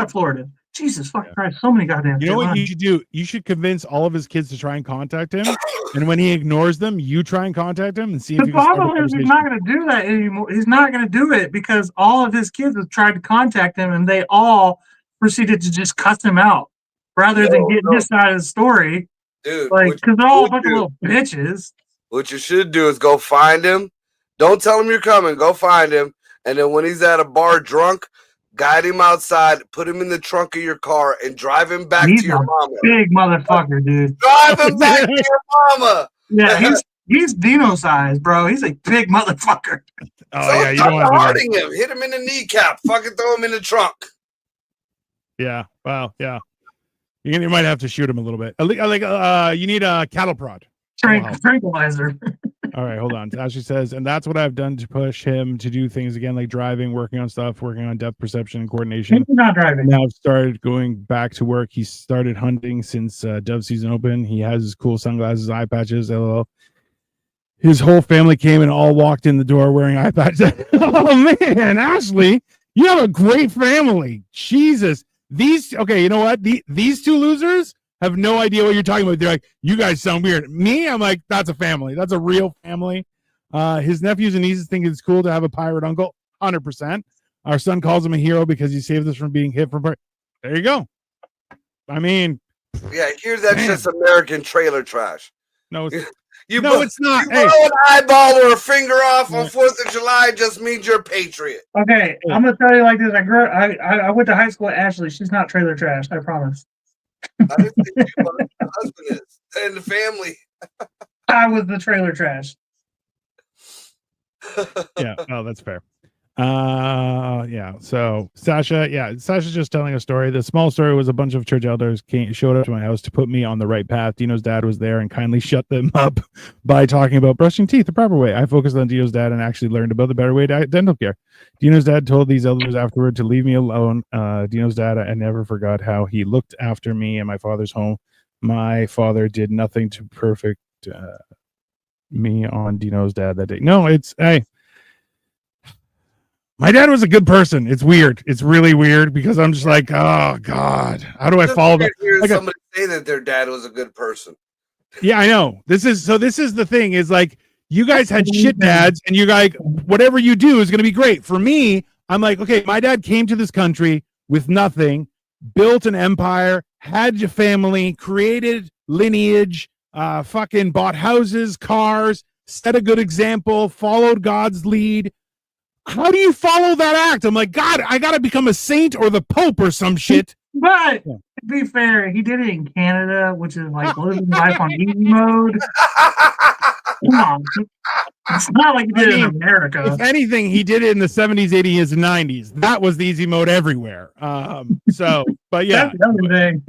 Florida. Jesus fucking Christ, so many goddamn. You know what you should do? You should convince all of his kids to try and contact him, and when he ignores them, you try and contact him and see if the problem is he's not going to do that anymore. He's not going to do it because all of his kids have tried to contact him, and they all proceeded to just cuss him out rather than get his side of the story. Dude, like because they're all fucking little bitches. What you should do is go find him. Don't tell him you're coming. Go find him, and then when he's at a bar drunk, guide him outside, put him in the trunk of your car, and drive him back to your mama. Big motherfucker, dude. Drive him back to your mama. Yeah, he's Dino size, bro. He's a big motherfucker. Oh yeah, you don't want to hurting him. Hit him in the kneecap. Fucking throw him in the trunk. Yeah. Wow. Yeah. You might have to shoot him a little bit. You need a cattle prod. Tranquilizer. All right, hold on. Ashley says, and that's what I've done to push him to do things again, like driving, working on stuff, working on depth perception and coordination. He's not driving. Now I've started going back to work. He started hunting since dove season open. He has his cool sunglasses, eye patches, LOL. His whole family came and all walked in the door wearing eye patches. Oh man, Ashley, you have a great family. Jesus. You know what? These two losers have no idea what you're talking about. They're like, you guys sound weird. Me, I'm like, that's a family. That's a real family. His nephews and nieces think it's cool to have a pirate uncle. 100%. Our son calls him a hero because he saved us from being hit from. There you go. I mean, yeah, here's that just American trailer trash. No, it's, it's not. You blow an eyeball or a finger off on 4th of July just means you're a patriot. Okay, I'm gonna tell you like this. I went to high school at Ashley. She's not trailer trash. I promise. I didn't think you were. The husband is. And the family. I was the trailer trash. Yeah. Oh, that's fair. Yeah. So Sasha's just telling a story. The small story was a bunch of church elders showed up to my house to put me on the right path. Dino's dad was there and kindly shut them up by talking about brushing teeth the proper way. I focused on Dino's dad and actually learned about the better way to dental care. Dino's dad told these elders afterward to leave me alone. Dino's dad, I never forgot how he looked after me and my father's home. My father did nothing to perfect me on Dino's dad that day. No, hey. My dad was a good person. It's weird. It's really weird because I'm just like, oh God, how do I follow that? Hear somebody say that their dad was a good person. Yeah, I know. This is the thing is like you guys had shit dads and you're like, whatever you do is going to be great. For me, I'm like, okay, my dad came to this country with nothing, built an empire, had a family, created lineage, fucking bought houses, cars, set a good example, followed God's lead. How do you follow that act? I'm like, God, I gotta become a saint or the Pope or some shit. But to be fair, he did it in Canada, which is like living life on easy mode. Come on. It's not like he did it in America. If anything, he did it in the 70s, 80s, and 90s. That was the easy mode everywhere. But yeah. That's the other thing.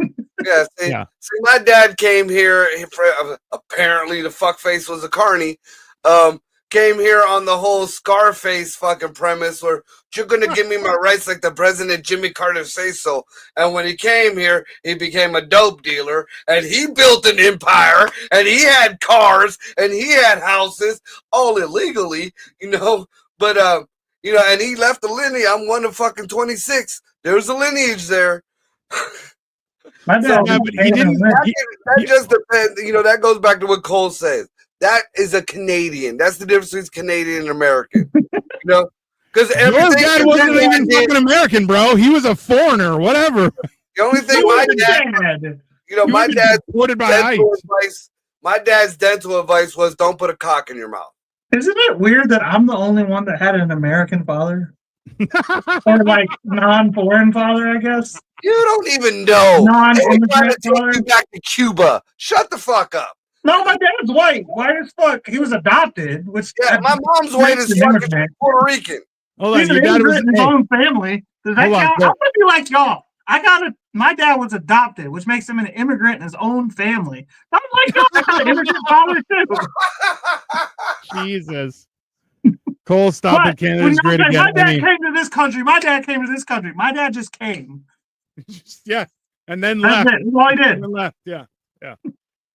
See, my dad came here. Apparently, the fuckface was a carny. Came here on the whole Scarface fucking premise where you're going to give me my rights like the president Jimmy Carter say so. And when he came here, he became a dope dealer and he built an empire and he had cars and he had houses all illegally, but, and he left the lineage. I'm one of fucking 26. There's a lineage there. My dad, that just depends. That goes back to what Cole says. That is a Canadian. That's the difference between Canadian and American. Because Your dad wasn't even fucking American, bro. He was a foreigner, whatever. The only thing my dad's dental advice was don't put a cock in your mouth. Isn't it weird that I'm the only one that had an American father? Or like non-foreign father, I guess. You don't even know. Non-immigrant father. Take you back to Cuba. Shut the fuck up. No, my dad's white as fuck. He was adopted, which my mom's white as fuck. Puerto Rican. Hold He's an immigrant in his own family. Does that count? I'm gonna be like y'all. My dad was adopted, which makes him an immigrant in his own family. I'm like y'all. I got an immigrant father too. Jesus. Cole, stop it. Canada's great again. My dad came to this country. My dad just came. Yeah, and then left. That's all he did. And left. Yeah.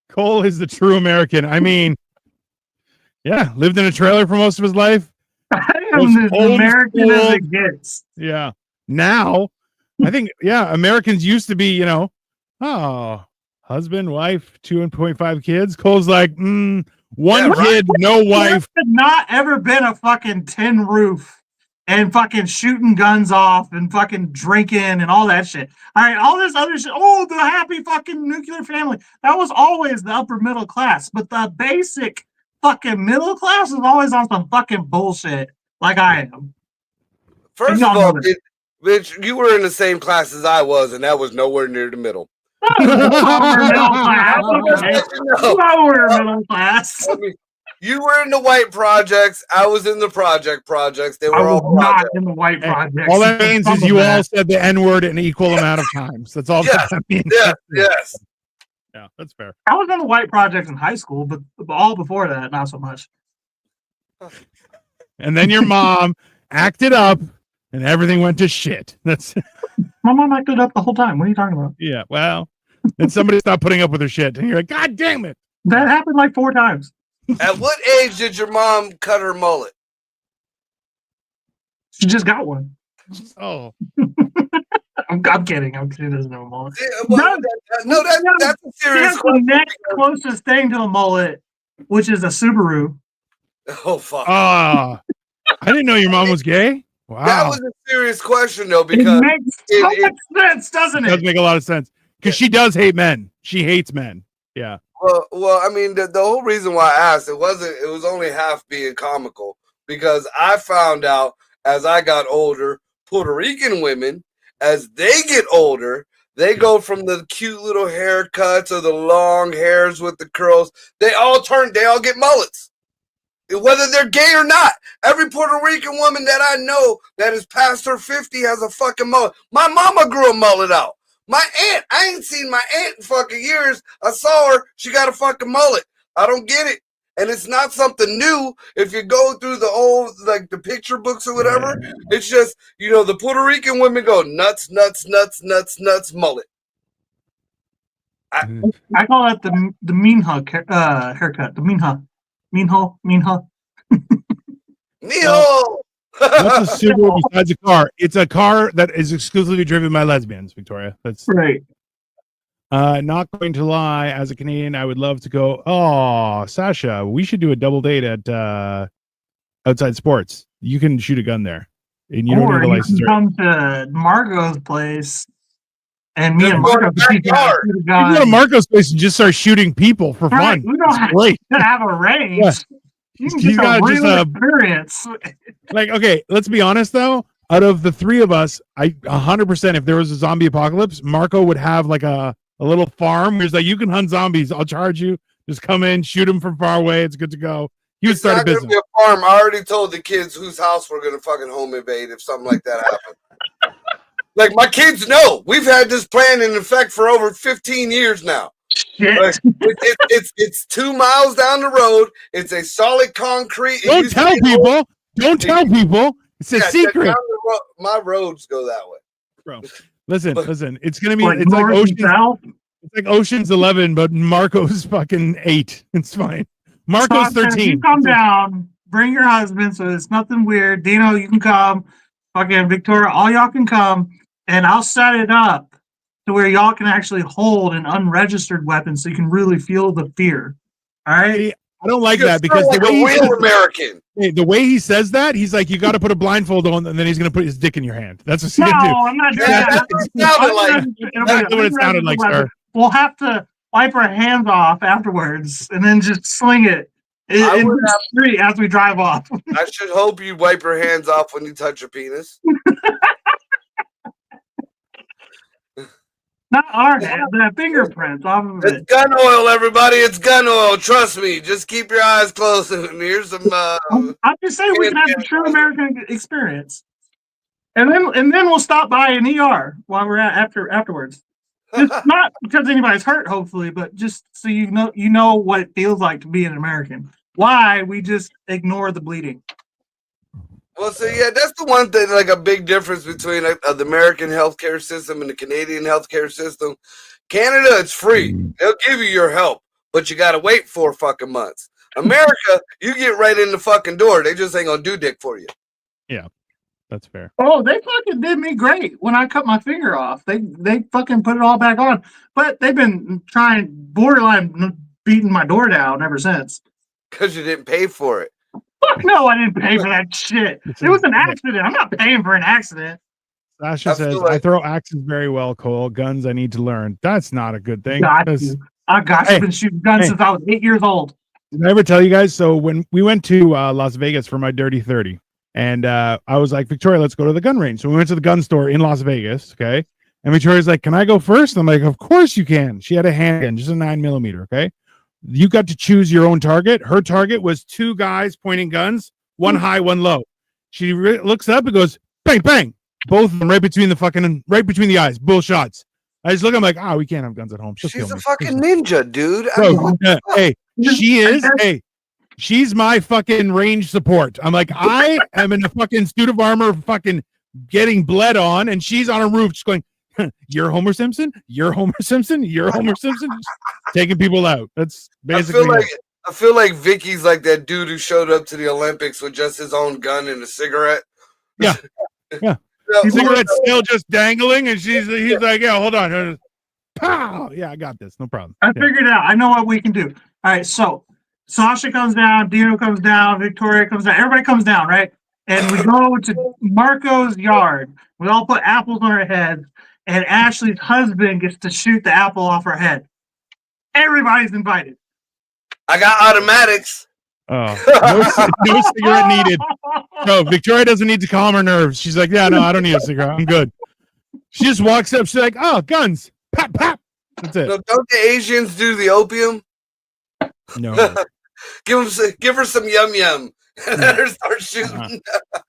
Cole is the true American. I mean, yeah, lived in a trailer for most of his life. I am as American as it gets. Yeah. Now, I think, Americans used to be, husband, wife, 2.5 kids. Cole's like, one kid, no wife. There had not ever been a fucking tin roof and fucking shooting guns off and fucking drinking and all that shit. All right, all this other shit. Oh, the happy fucking nuclear family. That was always the upper middle class. But the basic fucking middle class is always on some fucking bullshit like I am. First of all, bitch, you were in the same class as I was, and that was nowhere near the middle. Lower middle class. You were in the white projects. I was in the projects. They were all not in the white projects. All that means is you all said the N-word an equal amount of times. That's all that means. Yes. Yeah, that's fair. I was in the white projects in high school, but all before that, not so much. And then your mom acted up and everything went to shit. That's my mom acted up the whole time. What are you talking about? Yeah, well, then somebody stopped putting up with her shit. And you're like, God damn it. That happened like 4 times. At what age did your mom cut her mullet? She just got one. Oh. I'm kidding. I'm kidding. There's no mullet. That's a serious question. The next closest thing to a mullet, which is a Subaru. Oh, fuck. I didn't know your mom was gay. Wow. That was a serious question, though, because it makes so much sense, doesn't it? It does make a lot of sense. Because she does hate men. She hates men. Yeah. Well, I mean, the whole reason why I asked, it was only half being comical, because I found out as I got older, Puerto Rican women, as they get older, They go from the cute little haircuts or the long hairs with the curls. They all get mullets. Whether they're gay or not. Every Puerto Rican woman that I know that is past her 50 has a fucking mullet. My mama grew a mullet out. My aunt, I ain't seen my aunt in fucking years. I saw her. She got a fucking mullet. I don't get it. And it's not something new. If you go through the old, like the picture books or whatever, it's just, the Puerto Rican women go nuts, nuts, nuts, nuts, nuts, mullet. I call that the minha haircut. The minha. Minho. Mijo! What's a Subaru besides a car? It's a car that is exclusively driven by lesbians, Victoria. That's right. Not going to lie, as a Canadian, I would love to go. Oh, Sasha, we should do a double date at Outside Sports. You can shoot a gun there, and you don't need a license. You can come to Margot's place, and me and Margot can shoot a gun. You go to Margot's place and just start shooting people for fun. We don't have a range. Yeah. You can get a real experience. Like, okay, let's be honest though. Out of the three of us, 100%, if there was a zombie apocalypse, Marco would have like a little farm. He was like, you can hunt zombies. I'll charge you. Just come in, shoot them from far away. It's good to go. He would start a business. Be a farm. I already told the kids whose house we're going to fucking home invade if something like that happens. Like, my kids know. We've had this plan in effect for over 15 years now. Like, it's 2 miles down the road. It's a solid concrete. Don't tell people. Don't tell people. It's a secret. My roads go that way. Bro, listen. It's going to be, it's like Ocean's. It's like Ocean's 11, but Marco's fucking 8. It's fine. Marco's 13. You come down, bring your husband, so it's nothing weird. Dino, you can come. Fucking Victoria, all y'all can come, and I'll set it up to where y'all can actually hold an unregistered weapon, so you can really feel the fear. All right. I don't like that because like the way he says that, he's like, you got to put a blindfold on, and then he's gonna put his dick in your hand. That's what he's gonna do. No, I'm not doing that. That's what it sounded like, sir. We'll have to wipe our hands off afterwards, and then just sling it in the street as we drive off. I should hope you wipe your hands off when you touch your penis. Not our hands, the fingerprints off of it. It's gun oil, everybody. It's gun oil. Trust me. Just keep your eyes closed. And here's some. I'm just saying we can have a true American experience, and then we'll stop by an ER while we're afterwards. Just not because anybody's hurt, hopefully, but just so you know what it feels like to be an American. Why we just ignore the bleeding. Well, so yeah, that's the one thing, like a big difference between the American healthcare system and the Canadian healthcare system. Canada, it's free. They'll give you your help, but you got to wait 4 fucking months. America, you get right in the fucking door. They just ain't going to do dick for you. Yeah, that's fair. Oh, they fucking did me great when I cut my finger off. They fucking put it all back on. But they've been trying borderline beating my door down ever since. Because you didn't pay for it. Fuck no, I didn't pay for that shit. It was an accident. I'm not paying for an accident. Sasha says, I throw axes very well, Cole. Guns I need to learn. That's not a good thing. I've been shooting guns since I was 8 years old. Did I ever tell you guys? So when we went to Las Vegas for my Dirty 30, and I was like, Victoria, let's go to the gun range. So we went to the gun store in Las Vegas, okay? And Victoria's like, can I go first? I'm like, of course you can. She had a handgun, just a 9mm, okay? You got to choose your own target. Her target was 2 guys pointing guns, one high, one low. She looks up and goes, bang, bang. Both of them right between the eyes. Both shots. I just look, I'm like, we can't have guns at home. She's a fucking ninja, dude. She's my fucking range support. I'm like, I am in a fucking suit of armor, fucking getting bled on, and she's on a roof just going, you're Homer Simpson, you're Homer Simpson, you're Homer Simpson, taking people out. That's basically I feel like Vicky's like that dude who showed up to the Olympics with just his own gun and a cigarette. Yeah. Cigarette still just dangling, and he's like, yeah, hold on. Pow! Yeah, I got this. No problem. I figured it out. I know what we can do. All right, so Sasha comes down, Dino comes down, Victoria comes down, everybody comes down, right? And we go to Marco's yard. We all put apples on our heads, and Ashley's husband gets to shoot the apple off her head. Everybody's invited. I got automatics. Oh, no cigarette needed. No, Victoria doesn't need to calm her nerves. She's like, yeah, no, I don't need a cigarette. I'm good. She just walks up. She's like, "Oh, guns, pap pap." That's it. No, don't the Asians do the opium? No. Give her some yum yum, and let her start shooting.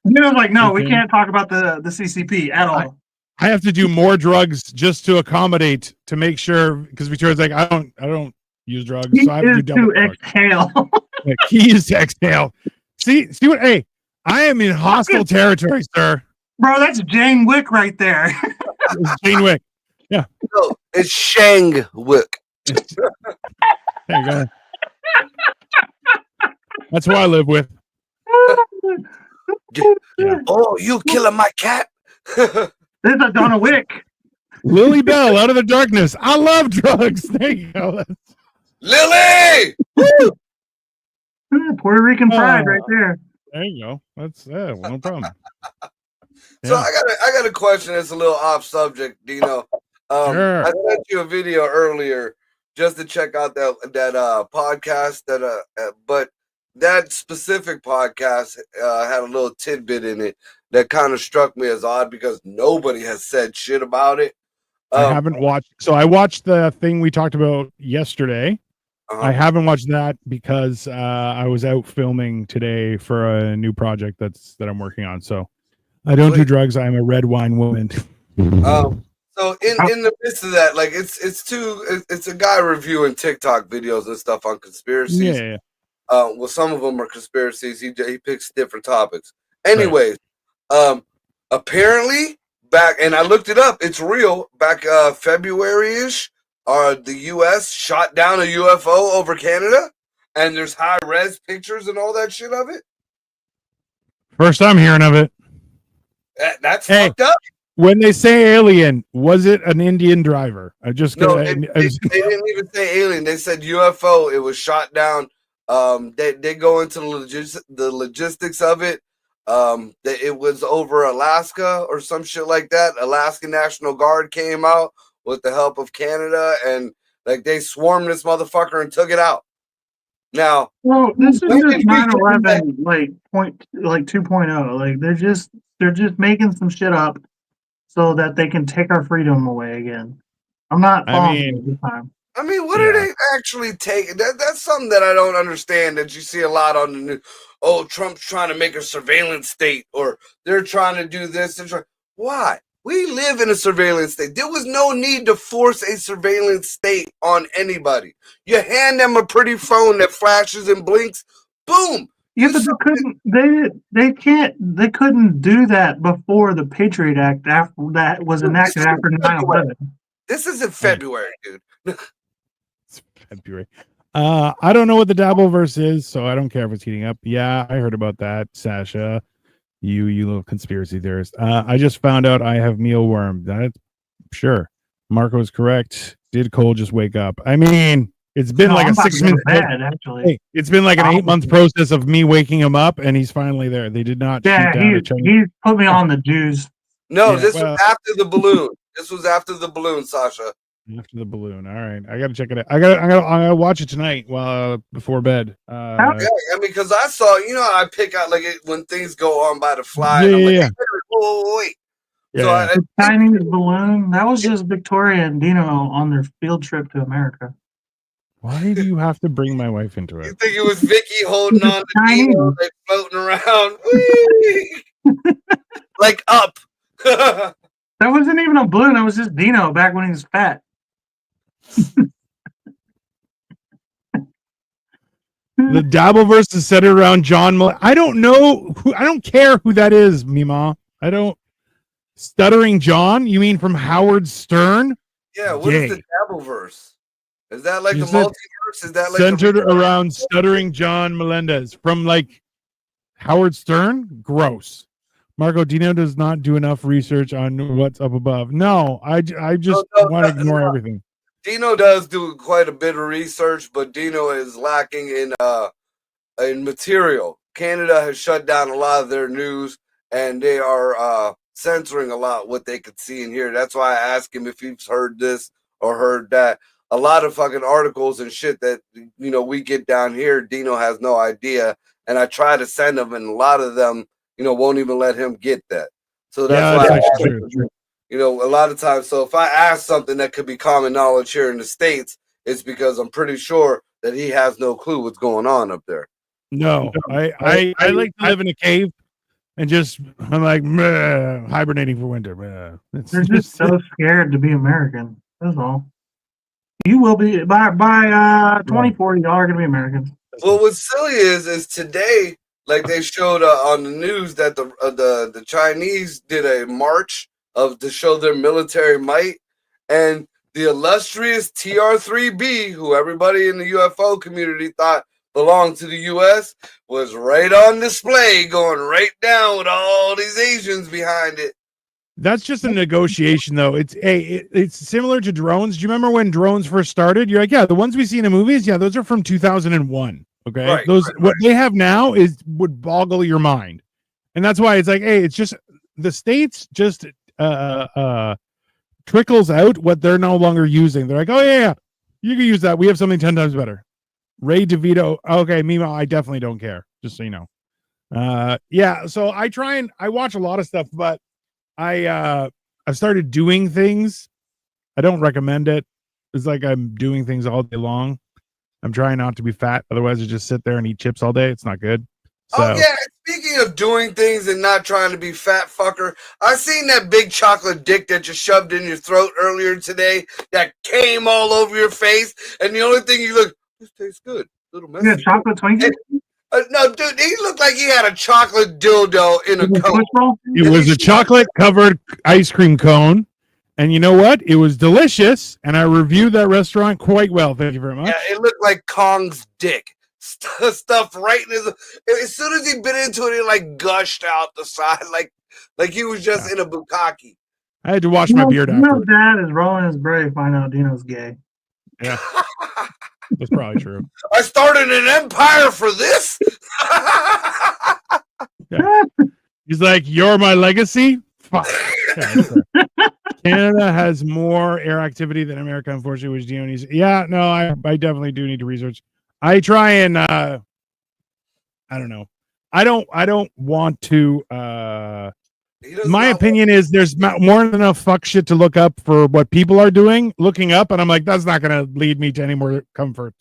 Dino's like, no, we Okay. can't talk about the CCP at all. I have to do more drugs just to accommodate to make sure because Victoria's like, I don't use drugs, He so I have to do is double to drugs. exhale. Yeah, keys to exhale. See what? Hey, I am in hostile territory, sir. Bro, that's Jane Wick right there. It's Jane Wick. No, it's Shang Wick. There you go. That's who I live with. Yeah. Oh, you killing my cat? This is a Donna Wick. Lily Bell out of the darkness. I love drugs. There you go. Lily. Puerto Rican pride Oh. right there. There you go. That's no problem. So Yeah. I got a question that's a little off subject, Dino. Sure. I sent you a video earlier just to check out that podcast but that specific podcast had a little tidbit in it that kind of struck me as odd because nobody has said shit about it. I haven't watched. So I watched the thing we talked about yesterday. uh-huh. I haven't watched that because I was out filming today for a new project that I'm working on. So I don't do Wait. drugs. I'm a red wine woman. So in the midst of that, like it's a guy reviewing TikTok videos and stuff on conspiracies. Yeah. Well, some of them are conspiracies. He picks different topics. Anyways, apparently back, and I looked it up. It's real. Back February-ish, the U.S. shot down a UFO over Canada, and there's high-res pictures and all that shit of it. First time hearing of it. That's Hey. fucked up. When they say alien, was it an Indian driver? I just No, I they was- didn't even say alien. They said UFO. It was shot down. They go into the logistics of it. It was over Alaska or some shit like that. Alaska National Guard came out with the help of Canada, and like they swarmed this motherfucker and took it out. Now, Well, this is When just did you 9/11 like 2.0. Like they're just making some shit up so that they can take our freedom away again. I'm not I following mean- it this time. I mean, what are Yeah. they actually taking? That's something that I don't understand. That you see a lot on the news. Oh, Trump's trying to make a surveillance state, or they're trying to do this. Why? We live in a surveillance state. There was no need to force a surveillance state on anybody. You hand them a pretty phone that flashes and blinks, boom. Yeah, but they couldn't do that before the Patriot Act after that was enacted after 9/11. This is in February, dude. It's February. I don't know what the Dabbleverse is, so I don't care if it's heating up. Yeah, I heard about that, Sasha. You little conspiracy theorist. I just found out I have mealworm. That's sure. Marco's correct. Did Cole just wake up? I mean, it's been No, like I'm a about 6 to go to minute. bed, actually. Hey, it's been like an 8-month process of me waking him up, and he's finally there. They did not Yeah, shoot down a Chinese. he put me on the Jews. No, Yeah, this well- was after the balloon. This was after the balloon, Sasha. After the balloon. All right, I gotta check it out. I gotta watch it tonight while before bed. Yeah, I mean, because I saw, I pick out like when things go on by the fly. Yeah, and I'm like, yeah. hey, wait. Yeah. So I The Chinese balloon. That was just Victoria and Dino on their field trip to America. Why do you have to bring my wife into you it? think it was Vicky holding on to Chinese. Dino, like floating around, Whee! like up. That wasn't even a balloon. That was just Dino back when he was fat. The Dabbleverse is centered around John. I don't know who. I don't care who that is, Mima. I don't. Stuttering John? You mean from Howard Stern? Yeah, what is the Gay. Dabbleverse? Is that like You the said multiverse? Is that like Centered around Stuttering John Melendez from like Howard Stern? Gross. Marco Dino does not do enough research on what's up above. No, I just No, want to ignore no. everything. Dino does do quite a bit of research, but Dino is lacking in material. Canada has shut down a lot of their news, and they are censoring a lot what they could see and hear. That's why I asked him if he's heard this or heard that. A lot of fucking articles and shit that we get down here, Dino has no idea, and I try to send them, and a lot of them, won't even let him get that. So Yeah, that's that's why I actually asked true. him, You know, a lot of times. So if I ask something that could be common knowledge here in the States, it's because I'm pretty sure that he has no clue what's going on up there. No, I like to live in a cave and just I'm like meh, hibernating for winter. Meh. They're just so scared to be American. That's all. You will be by 2040. Y'all are gonna be Americans. Well, what's silly is today, like they showed on the news that the Chinese did a march to show their military might, and the illustrious TR-3B, who everybody in the UFO community thought belonged to the U.S., was right on display, going right down with all these Asians behind it. That's just a negotiation, though. It's similar to drones. Do you remember when drones first started? You're like, yeah, the ones we see in the movies, yeah, those are from 2001. Okay, Right, what they have now would boggle your mind, and that's why it's like, hey, it's just the states just trickles out what they're no longer using. They're like, oh yeah, you can use that. We have something 10 times better. Ray DeVito. Okay, meanwhile, I definitely don't care. Just so you know. Yeah. So I watch a lot of stuff, but I've started doing things. I don't recommend it. It's like I'm doing things all day long. I'm trying not to be fat. Otherwise, I just sit there and eat chips all day. It's not good. So, Oh yeah, speaking of doing things and not trying to be fat fucker, I seen that big chocolate dick that you shoved in your throat earlier today that came all over your face, and the only thing you look, this tastes good. Little messy. You got chocolate Twinkies? No, dude, he looked like he had a chocolate dildo in a cone. it was a chocolate covered ice cream cone. And you know what? It was delicious. And I reviewed that restaurant quite well. Thank you very much. Yeah, it looked like Kong's dick. Stuff right in his. As soon as he bit into it, it like gushed out the side, like he was just in a bukkake. I had to wash my beard after. Dad is rolling his brave, find out Dino's gay. Yeah. That's probably true. I started an empire for this. Yeah. He's like, you're my legacy? Fuck. Yeah, Canada has more air activity than America, unfortunately, which Dino needs. Yeah, no, I definitely do need to research. I try and I don't know. I don't want to my opinion is there's more than enough fuck shit to look up for what people are doing, looking up, and I'm like, that's not gonna lead me to any more comfort.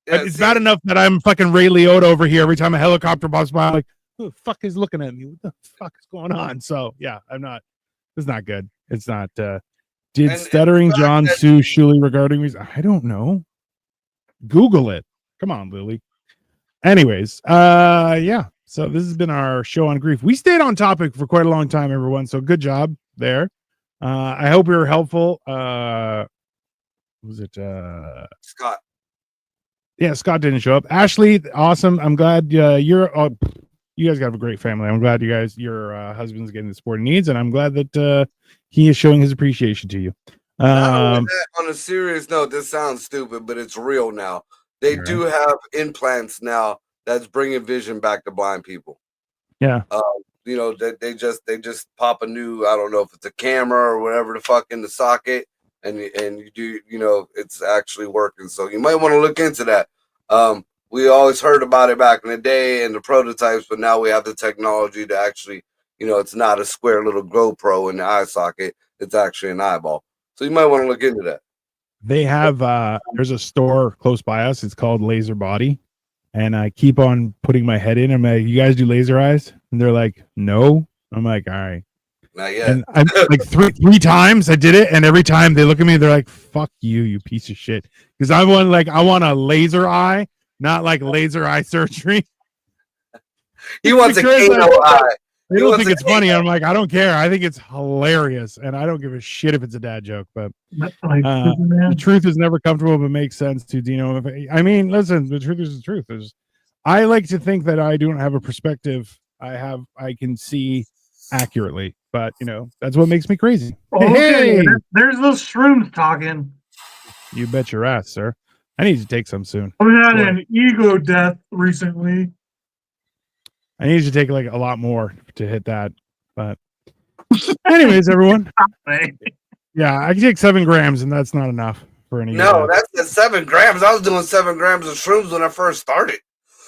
Yeah, it's bad enough that I'm fucking Ray Liotta over here every time a helicopter pops by. I'm like, who the fuck is looking at me? What the fuck is going on? So yeah, it's not good. It's not did stuttering John sue Shuley regarding me? I don't know. Google it. Come on, Lily. Anyways, yeah. So this has been our show on grief. We stayed on topic for quite a long time, everyone. So good job there. I hope we were helpful. Was it Scott? Yeah, Scott didn't show up. Ashley, awesome. I'm glad you guys have a great family. I'm glad your husband's getting the support he needs, and I'm glad that he is showing his appreciation to you. On a serious note, this sounds stupid, but it's real now. They do have implants now that's bringing vision back to blind people. Yeah. You know, they just pop a new, I don't know if it's a camera or whatever the fuck in the socket, and you do, you know, it's actually working. So you might want to look into that. We always heard about it back in the day and the prototypes, but now we have the technology to actually, you know, it's not a square little GoPro in the eye socket. It's actually an eyeball. So you might want to look into that. They have there's a store close by us. It's called Laser Body. And I keep on putting my head in. I'm like, you guys do laser eyes? And they're like, no. I'm like, all right. Not yet. And I'm like three times I did it, and every time they look at me, they're like, fuck you, you piece of shit. Because I want a laser eye, not like laser eye surgery. He wants a Kano eye. They don't think it's funny. I'm like, I don't care. I think it's hilarious, and I don't give a shit if it's a dad joke. But the truth is never comfortable, but makes sense to Dino. I mean, listen, the truth is the truth. I like to think that I don't have a perspective. I can see accurately, but you know, that's what makes me crazy. Okay, hey, there's those shrooms talking. You bet your ass, sir. I need to take some soon. We had an ego death recently. I need to take like a lot more to hit that. But anyways, everyone. Yeah, I can take 7 grams, and that's not enough for any. No, that's 7 grams. I was doing 7 grams of shrooms when I first started.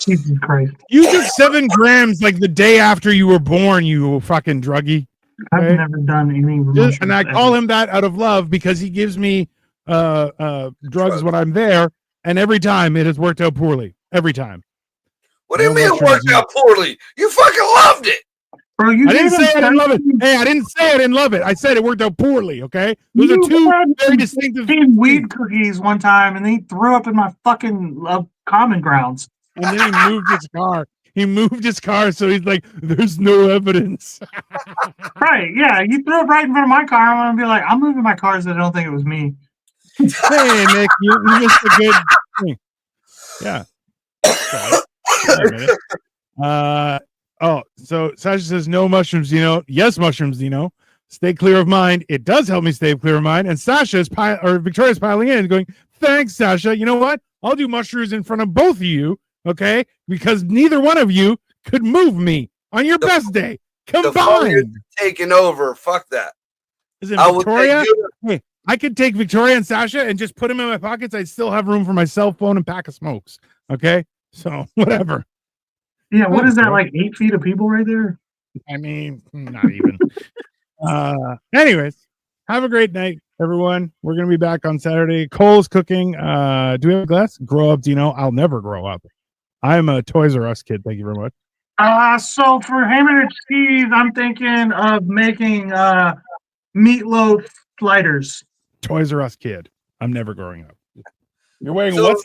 Jesus Christ. You took 7 grams like the day after you were born, you fucking druggie. I've Okay. never done any mushrooms. And I call him that out of love because he gives me drugs when I'm there, and every time it has worked out poorly. Every time. What do you No mean it mushrooms, worked you- out poorly? You fucking loved it. Bro, you I didn't gave say him I didn't love it. 17 Hey, I didn't say I didn't love it. I said it worked out poorly. Okay, those are You two had very distinctive. 15 weed cookies one time, and then he threw up in my fucking common grounds. And then he moved his car. He moved his car, so he's like, "There's no evidence." Right? Yeah, you threw it right in front of my car. I'm gonna be like, I'm moving my cars. I don't think it was me. Hey, Nick, you missed a good thing. Yeah. Sorry. Wait a minute. Oh, so Sasha says no mushrooms, Dino. Yes, mushrooms, Dino. Stay clear of mine. It does help me stay clear of mine. And Sasha's Victoria's piling in, going, "Thanks, Sasha. You know what? I'll do mushrooms in front of both of you, okay? Because neither one of you could move me on your best day The phone is combined." taking over. Fuck that. Is it I will Victoria? take you. I could take Victoria and Sasha and just put them in my pockets. I'd still have room for my cell phone and pack of smokes. Okay, so whatever. Yeah, what is that? Okay. Like 8 feet of people right there? I mean, not even. Anyways, have a great night, everyone. We're gonna be back on Saturday. Cole's cooking. Do we have a glass? Grow up, Dino. I'll never grow up. I'm a Toys R Us kid. Thank you very much. So for hammer and cheese, I'm thinking of making meatloaf sliders. Toys R Us kid. I'm never growing up. You're wearing So- what's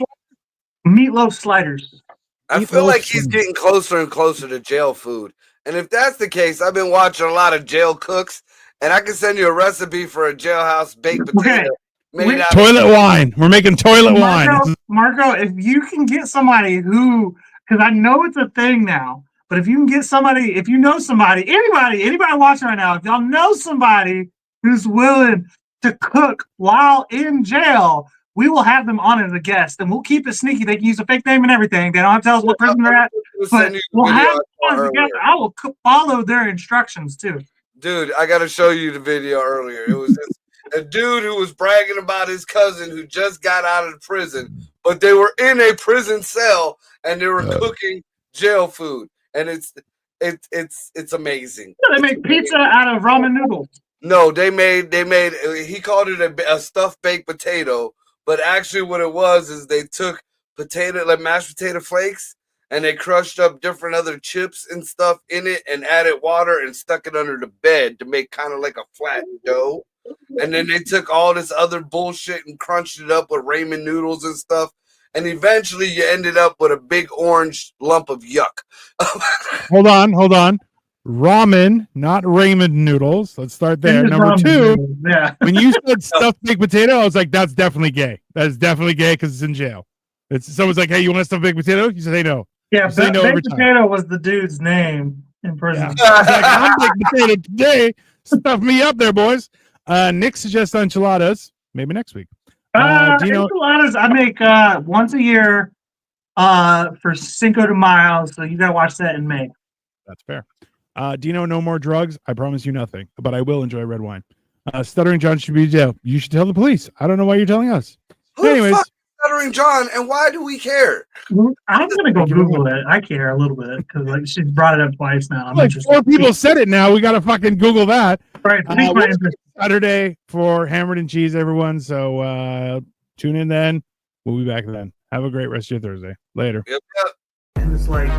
Meatloaf sliders. I Eat feel those like he's things. getting closer and closer to jail food. And if that's the case, I've been watching a lot of jail cooks, and I can send you a recipe for a jailhouse baked potato Okay. made out of toilet wine? We're making toilet wine. Marco, if you can get somebody who, because I know it's a thing now, but if you can get somebody, if you know somebody, anybody watching right now, if y'all know somebody who's willing to cook while in jail, we will have them on as a guest, and we'll keep it sneaky. They can use a fake name and everything. They don't have to tell us what prison they're at, We'll but send you the we'll video have I them saw on as a earlier. guest. I will follow their instructions too. Dude, I got to show you the video earlier. It was a dude who was bragging about his cousin who just got out of prison, but they were in a prison cell and they were cooking jail food, and it's amazing. Yeah, they make pizza out of ramen noodles. No, they made. He called it a stuffed baked potato, but actually, what it was is they took like mashed potato flakes, and they crushed up different other chips and stuff in it, and added water and stuck it under the bed to make kind of like a flat dough. And then they took all this other bullshit and crunched it up with ramen noodles and stuff. And eventually, you ended up with a big orange lump of yuck. Hold on. Ramen, not ramen noodles. Let's start there. It's Number ramen two, noodles, yeah. when you said stuffed baked potato, I was like, that's definitely gay. That is definitely gay because it's in jail. Someone's like, hey, you want a stuffed baked potato? You say, hey, no. Yeah, You say no every baked time. potato was the dude's name in prison. Yeah. I was like, I'm baked potato today. Stuff me up there, boys. Nick suggests enchiladas. Maybe next week. Dino, Enchiladas I make once a year for Cinco de Mayo, so you gotta watch that in May. that's fair. Dino, no more drugs. I promise you nothing, but I will enjoy red wine. Stuttering John should be in jail. You should tell the police. I don't know why you're telling us. Who the Anyways, fuck is Stuttering John, and why do we care? I'm gonna go Thank you very Google it. I care a little bit because like she's brought it up twice now. I'm like interested. 4 people said it now. We got to fucking Google that. Right, pique my What's interest. Saturday for Hammered and Cheese, everyone. So tune in then. We'll be back then. Have a great rest of your Thursday. Later. Yep. And it's like